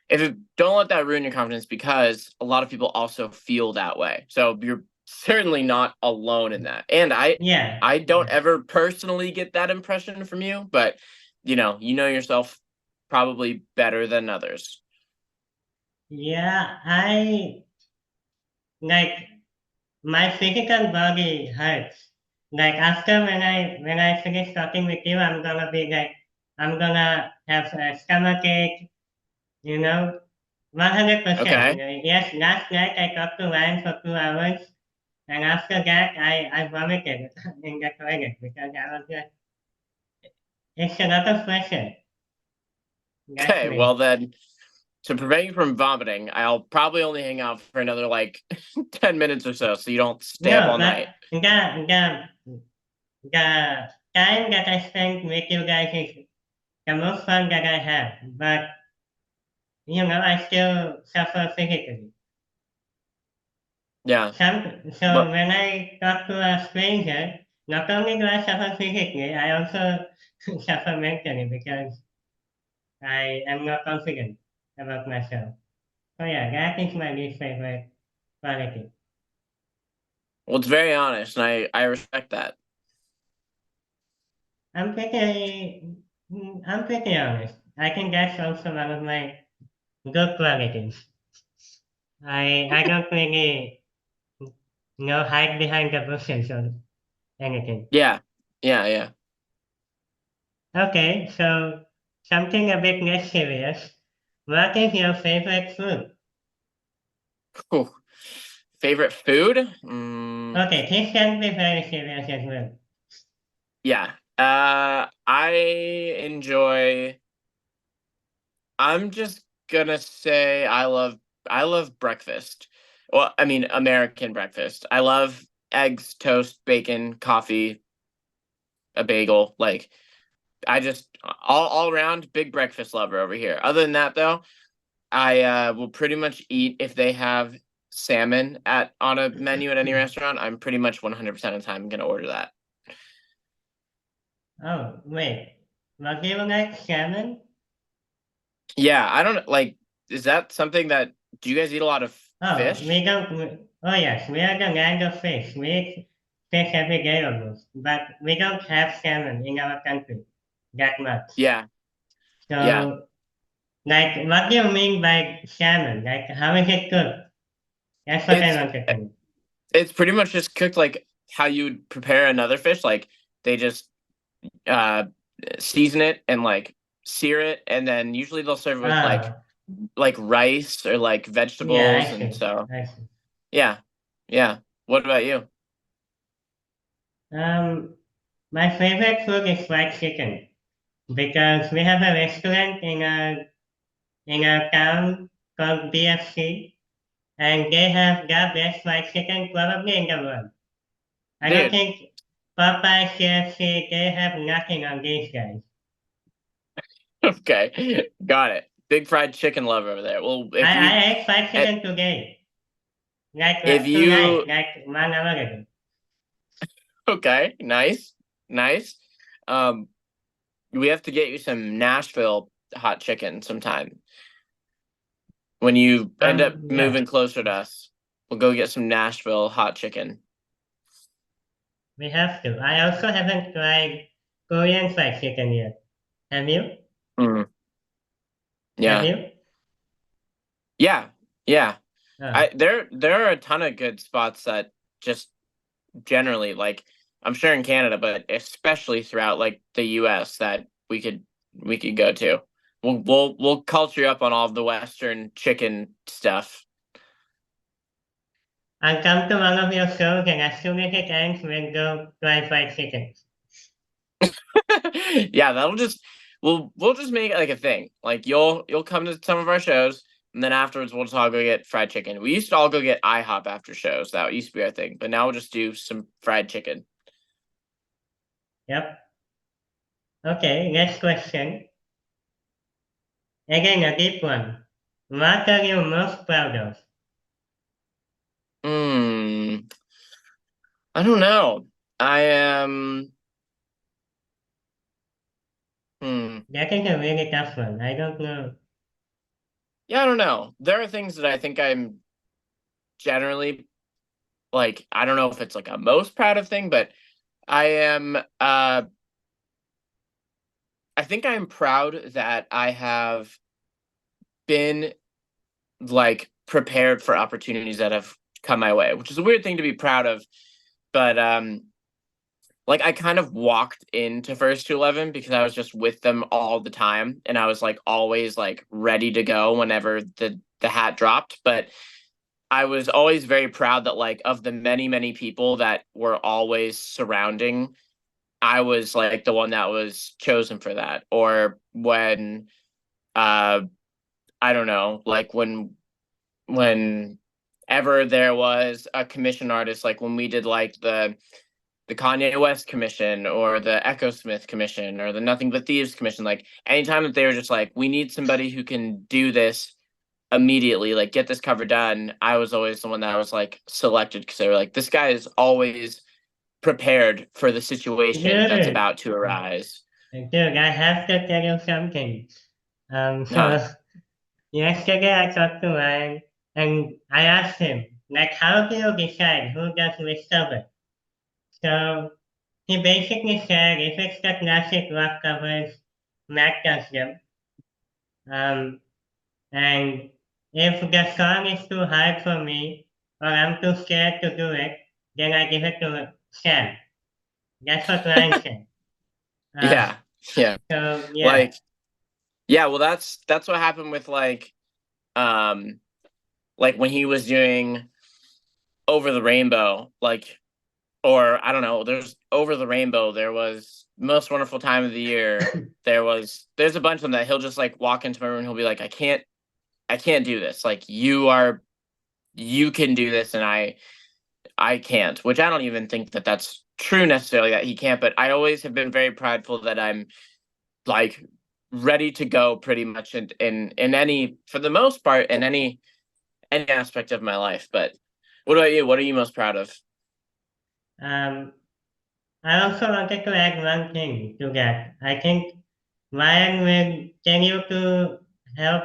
if it, don't let that ruin your confidence because a lot of people also feel that way. So you're certainly not alone in that. And Yeah, I don't yeah. ever personally get that impression from you, but you know yourself probably better than others. Yeah, I like my physical body hurts. Like after when I finish talking with you, I'm gonna be like I'm gonna have a stomach ache, you know, 100%. Okay. Yes, last night I talked to Ryan for 2 hours, and after that I vomited in the toilet because I was like, it's a lot of pressure. That's Okay. Well me. then, to prevent you from vomiting, I'll probably only hang out for another like 10 minutes or so you don't stay up No, all but night. the time that I spent with you guys is the most fun that I have. But I still suffer physically. Yeah. So But when I talk to a stranger, not only do I suffer physically, I also suffer mentally because I am not confident about myself. So yeah, that is my least favorite quality. well, it's very honest, and I respect that. I'm pretty, I'm pretty honest. I think that's also one of my good qualities. I don't really, hide behind the bushes or anything. Yeah. Yeah, yeah. Okay, so something a bit less serious. What is your favorite food? Whew. Favorite food? Mm, Okay, this can be very serious as well. yeah. I enjoy. I'm just gonna say I love breakfast. Well, I mean American breakfast. I love eggs, toast, bacon, coffee, a bagel. Like I just all around big breakfast lover over here. Other than that, though, I will pretty much eat if they have salmon at on a menu at any restaurant. I'm pretty much 100% of the time gonna order that. Oh, wait. What do you like, salmon? Yeah, I don't like. Is that something that do you guys eat a lot of Oh, we fish? don't. Oh, yes, we are the land of fish. We eat fish every day almost. But we don't have salmon in our country that much. Yeah, yeah. So, like, what do you mean by salmon? Like, how is it cooked? That's what I It's wanted to know. it's pretty much just cooked like how you would prepare another fish. Like they just uh season it and like sear it, and then usually they'll serve it with Oh, like rice or like yeah, vegetables, I and see. so I see. yeah, yeah. What about you? Um, my favorite food is fried chicken because we have a restaurant in a town called BFC, and they have the best fried chicken probably in the world. I don't Dude, think Popeye, KFC, they have nothing on these guys. Okay, got it. Big fried chicken lover over there. Well, I ate fried eh, chicken today. if Tonight, you, like 1 hour ago. okay, nice, nice. Um, we have to get you some Nashville hot chicken sometime. When you end up Yeah, moving closer to us, we'll go get some Nashville hot chicken. we have to. I also haven't tried Korean fried chicken yet. Have you? Mm, Have yeah, you? yeah, yeah. Oh. There are a ton of good spots that just generally like I'm sure in Canada, but especially throughout like the US that we could go to. We'll culture you up on all of the Western chicken stuff. I'll come to one of your shows and as soon as it ends, we'll go try fried chicken. Yeah, that'll just we'll just make it like a thing. Like you'll come to some of our shows, and then afterwards we'll just all go get fried chicken. We used to all go get IHOP after shows. That used to be our thing, but now we'll just do some fried chicken. Yep. Okay, next question. Again, a deep one. What are you most proud of? Hmm. I don't know. I am. Hmm. That is a really tough one. I don't know. Yeah, I don't know. There are things that I think I'm generally like. I don't know if it's like a most proud of thing, but I am. I think I'm proud that I have been like prepared for opportunities that have come my way, which is a weird thing to be proud of. But like I kind of walked into First to 11 because I was just with them all the time, and I was like always like ready to go whenever the hat dropped. But I was always very proud that like of the many people that were always surrounding, I was like the one that was chosen for that. Or when uh I don't know, like whenever there was a commission artist, like when we did like the Kanye West commission or the Echo Smith commission or the Nothing But Thieves commission, like anytime that they were just like, we need somebody who can do this immediately, like get this cover done, I was always the one that was like selected because they were like, this guy is always prepared for the situation that's Dude, about to arise. dude, I have to tell you something. Huh. So yesterday I talked to Ryan and I asked him, like, how do you decide who does which cover? So he basically said if it's the classic rock covers, Matt does them. Um, and if the song is too hard for me or I'm too scared to do it, then I give it to Sam. That's what Ryan said. Uh, Yeah. Yeah. so yeah. Like, yeah, well that's what happened with um like when he was doing Over the Rainbow, like or I don't know, there's Over the Rainbow, there was Most Wonderful Time of the Year. There's a bunch of them that he'll just like walk into my room and he'll be like, I can't do this. Like you can do this and I can't, which I don't even think that that's true necessarily that he can't, but I always have been very prideful that I'm like ready to go pretty much in any for the most part in any aspect of my life. But what about you? What are you most proud of? Um, I also wanted to add one thing to that. I think Ryan will tell you to help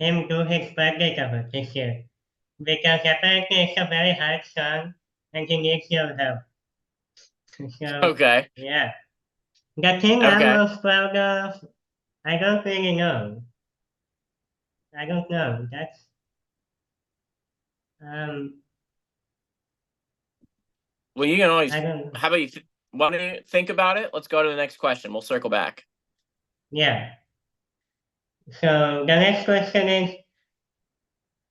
him do his birthday cover this year because apparently it's a very hard song and he needs your help. So Okay. yeah, the thing I'm Okay. most proud of, I don't really know. I don't know. That's um, Well, you can I always. don't. How about why don't you think about it? Let's go to the next question. We'll circle back. Yeah. So the next question is,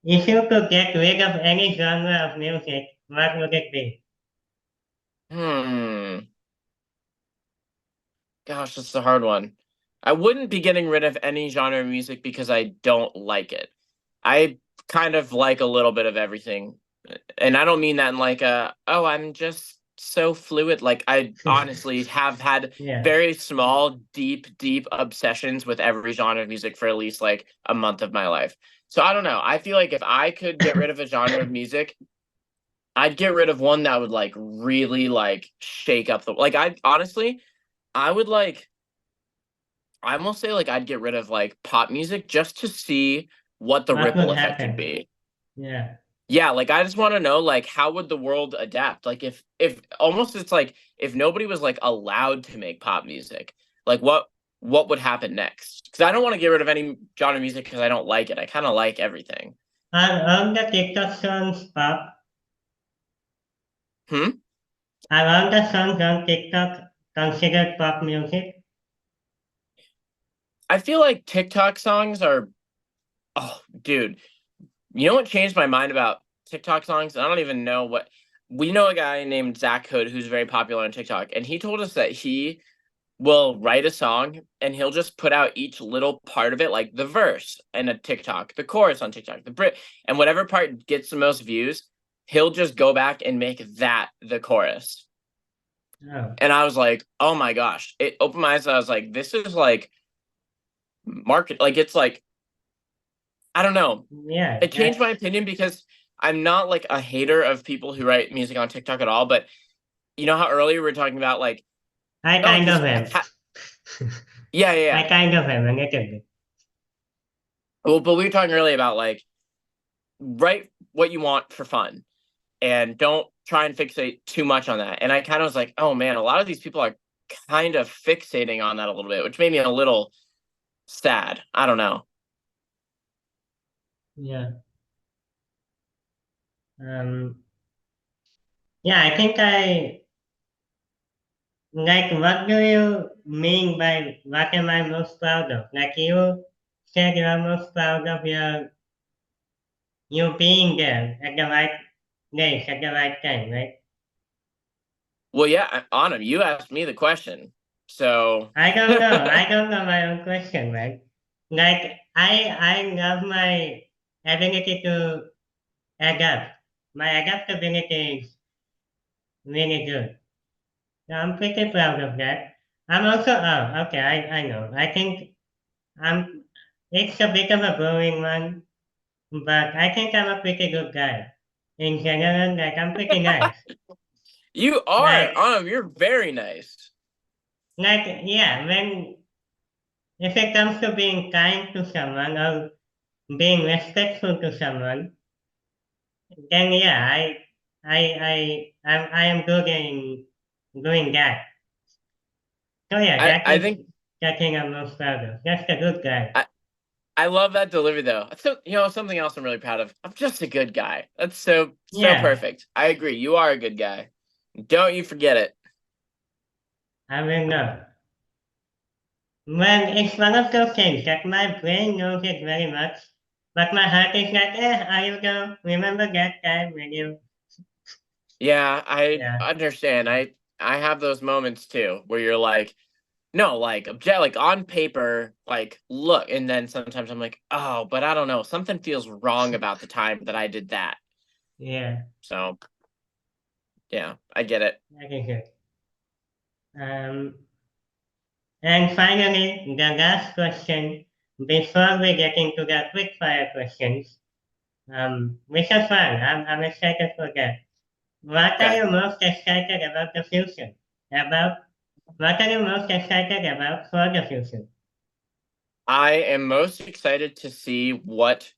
if you could get rid of any genre of music, what would it be? Hmm. Gosh, this is a hard one. I wouldn't be getting rid of any genre of music because I don't like it. I kind of like a little bit of everything. And I don't mean that in like a, oh, I'm just so fluid. Like I honestly have had Yeah. very small, deep obsessions with every genre of music for at least like a month of my life. So I don't know. I feel like if I could get rid of a genre of music, I'd get rid of one that would like really like shake up the like I honestly I would like I almost say like I'd get rid of like pop music just to see what the What ripple would effect could happen? be. Yeah. Yeah, like I just want to know like how would the world adapt? Like if almost it's like if nobody was like allowed to make pop music, like what would happen next? Because I don't want to get rid of any genre of music because I don't like it. I kind of like everything. Are the TikTok songs pop? Hmm. Are all the songs on TikTok considered pop music? I feel like TikTok songs are oh dude, you know what changed my mind about TikTok songs? I don't even know what we know a guy named Zach Hood who's very popular on TikTok, and he told us that he will write a song and he'll just put out each little part of it, like the verse and a TikTok, the chorus on TikTok, the Brit, and whatever part gets the most views, he'll just go back and make that the chorus. Oh, And I was like, oh my gosh, it opened my eyes. I was like, this is like market, like it's like I don't know. yeah, It changed that's, my opinion because I'm not like a hater of people who write music on TikTok at all, but you know how earlier we were talking about like, I oh, kind of just am. yeah, yeah, I yeah. kind of am a little bit. Well, but we were talking earlier about like write what you want for fun and don't try and fixate too much on that. And I kind of was like, oh man, a lot of these people are kind of fixating on that a little bit, which made me a little sad. I don't know. Yeah. Um, yeah, I think I like what do you mean by what am I most proud of? Like you said you are most proud of you being there at the right place at the right time, right? Well, yeah, Aunim, you asked me the question. So I don't know. I don't know my own question, right? Like I love my ability to adapt. My adaptability is really good. So I'm pretty proud of that. I'm also okay, I know. I think I'm it's a bit of a boring one, but I think I'm a pretty good guy. In general, like I'm pretty nice. you are, Like Aunim, you're very nice. yeah, when if it comes to being kind to someone or being respectful to someone, then yeah, I am good in doing that. So yeah, that I is think the thing I'm most proud of. That's a good guy. I, I love that delivery though. So, you know, something else I'm really proud of. I'm just a good guy. That's so Yeah, perfect. I agree. You are a good guy. Don't you forget it. I will know. Well, it's one of those things that my brain knows it very much, but my heart is like, are you go? Remember that time when you? Yeah, I Yeah, understand. I have those moments too where you're like, no, like object like on paper, like look, and then sometimes I'm like, oh, but I don't know. Something feels wrong about the time that I did that. yeah, So yeah, I get it. that is it. Um, and finally, the last question before we get into the quickfire questions, which are fun. I'm excited for that. What are Okay. you most excited about the future? About what are you most excited about for the future? I am most excited to see what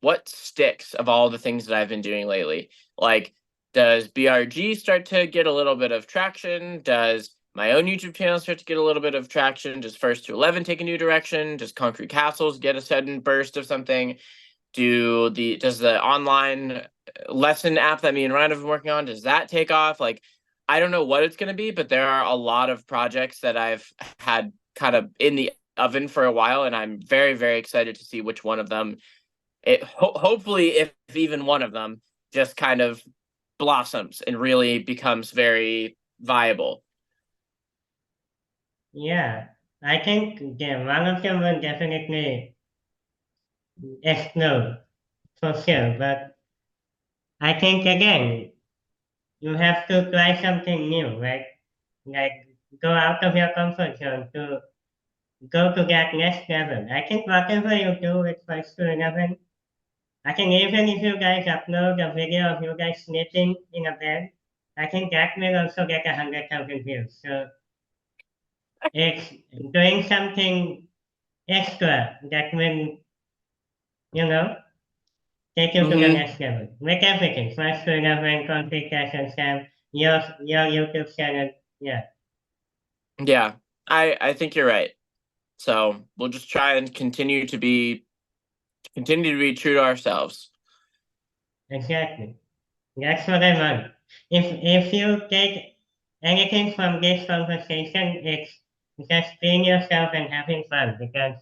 what sticks of all the things that I've been doing lately. Like, does BRG start to get a little bit of traction? Does my own YouTube channel start to get a little bit of traction? Does First to 11 take a new direction? Does Concrete Castles get a sudden burst of something? Does the online lesson app that me and Ryan have been working on, does that take off? Like, I don't know what it's going to be, but there are a lot of projects that I've had kind of in the oven for a while, and I'm very excited to see which one of them hopefully if even one of them just kind of blossoms and really becomes very viable. Yeah, I think one of them will definitely explode for sure. But I think again, you have to try something new, right? Like go out of your comfort zone to go to that next level. I think whatever you do with first to 11, I think even if you guys upload a video of you guys sleeping in a bed, I think that will also get 100,000 views. So it's doing something extra that will, you know, take you to the Mm-hmm. next level. With everything, first to 11, conflict and Sam, your YouTube channel, yeah. Yeah, I think you're right. So we'll just try and continue to be true to ourselves. Exactly. That's what I want. If you take anything from this conversation, it's just being yourself and having fun because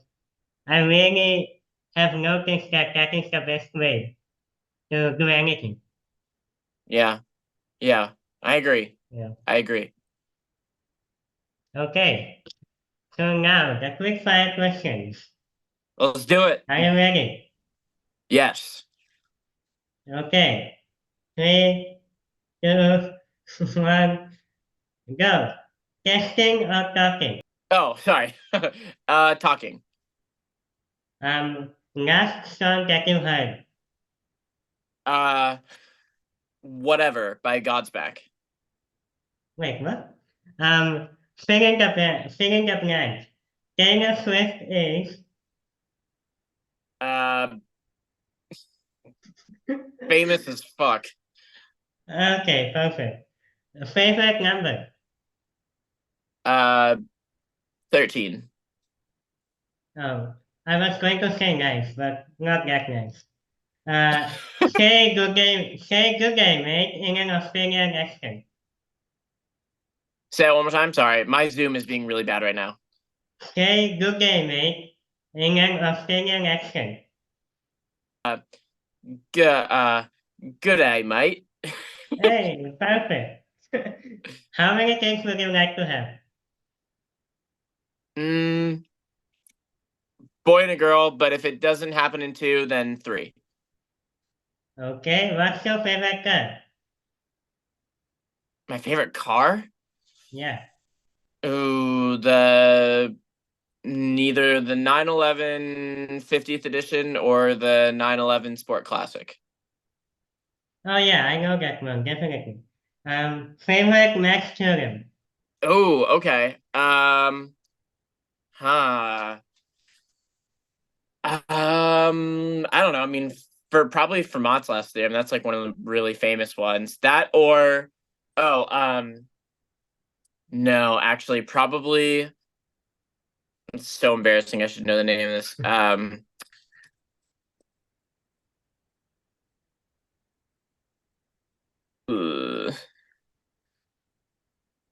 I really have noticed that that is the best way to do anything. Yeah, yeah, I agree. Yeah. I agree. Okay. So now the quick fire questions. Let's do it. Are you ready? Yes. Okay. 3, 2, 1, go. Testing or talking? Oh, sorry. Talking. Last song that you heard. Uh, Whatever by God's Back. Wait, what? Filling the blank. Taylor Swift is Uh, Famous as fuck. okay, perfect. Favorite number. Uh, 13. Oh, I was going to say nice, but not that nice. Say good game. Say good game, mate, in an Australian accent. Say it one more time. Sorry, my Zoom is being really bad right now. Say good game, mate, in an Australian accent. Good day, mate. Hey, perfect. How many things would you like to have? mm, Boy and a girl, but if it doesn't happen in two, then three. Okay, what's your favorite car? My favorite car? Yeah. Ooh, the neither the 911 50th edition or the 911 Sport Classic. Oh yeah, I know that one, definitely. Favorite math theorem. Oh, okay. Huh. I don't know. I mean, for probably Fermat's last theorem, that's like one of the really famous ones. That or oh, no, actually, probably. It's so embarrassing. I should know the name of this. Uh,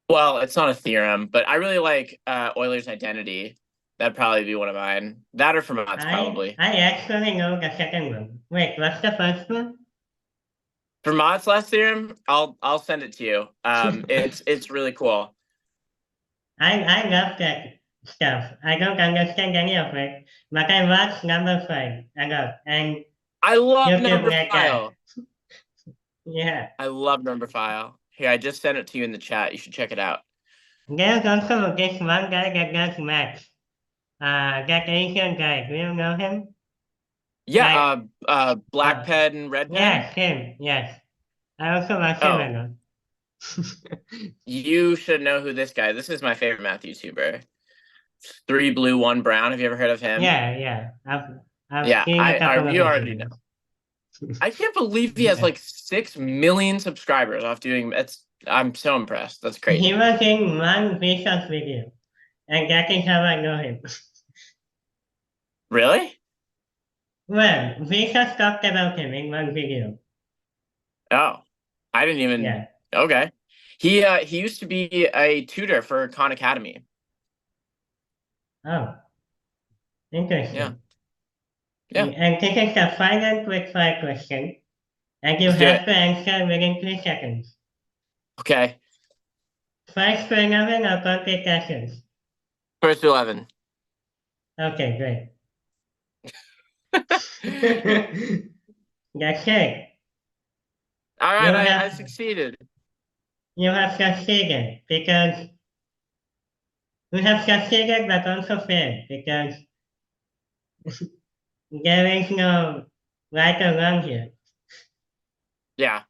well, it's not a theorem, but I really like Euler's identity. That'd probably be one of mine. That or Fermat's probably. I actually know the second one. Wait, what's the first one? Fermat's last theorem, I'll send it to you. It's really cool. I love that stuff. I don't understand any of it, but I watch number five a lot and I love YouTube number like that. file. Yeah. I love number file. Here, I just sent it to you in the chat. You should check it out. There's also this one guy that does math. That Asian guy. Do you know him? Yeah, Like, black uh, pen and red pen. yes, him. Yes. I also watch him a Oh, lot. you should know who this guy. This is my favorite math YouTuber. Three blue, one brown. Have you ever heard of him? Yeah, yeah. I've Yeah, seen a couple of you his already know. videos. I can't believe he has Yeah. like 6 million subscribers off doing. It's I'm so impressed. That's He crazy. was in one Vsauce video, and that is how I know him. Really? Well, Vsauce talked about him in one video. Oh, I didn't even. Yeah. Okay. He used to be a tutor for Khan Academy. Oh, Yeah. interesting. Yeah. And this is the final quickfire question, and you Let's do have it. to answer within 3 seconds. Okay. First to 11 or complications? First to 11. Okay, great. That's it. All You right, I have succeeded. You have succeeded because you have succeeded but also failed because there is no right or wrong here. Yeah.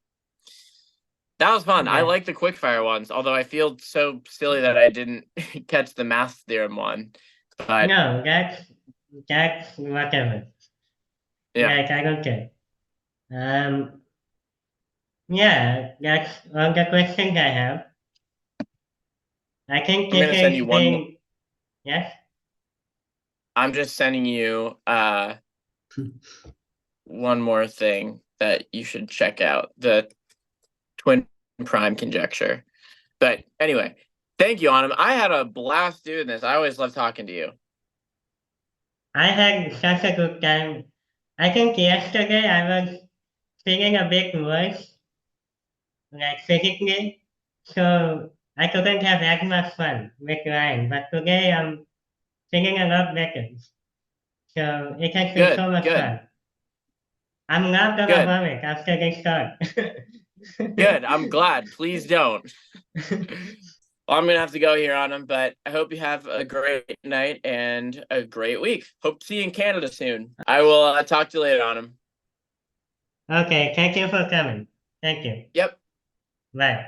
That was fun. I Yeah. like the quickfire ones, although I feel so silly that I didn't catch the math theorem one. But No, that's whatever. yeah, Like I don't care. Um yeah, that's all the questions I have. I think I'm this gonna send you has one more. been yes. I'm just sending you one more thing that you should check out, the twin prime conjecture. But anyway, thank you, Aunim. I had a blast doing this. I always love talking to you. I had such a good time. I think yesterday I was feeling a bit worse, like physically, so I couldn't have as much fun with Ryan. But today I'm feeling a lot better, so it has been Good, so much good, fun. I'm not gonna good, vomit after this start. good. I'm glad. Please don't. Well, I'm gonna have to go here on them, but I hope you have a great night and a great week. Hope to see you in Canada soon. I will talk to you later on them. Okay, thank you for coming. Thank you. Yep. Bye.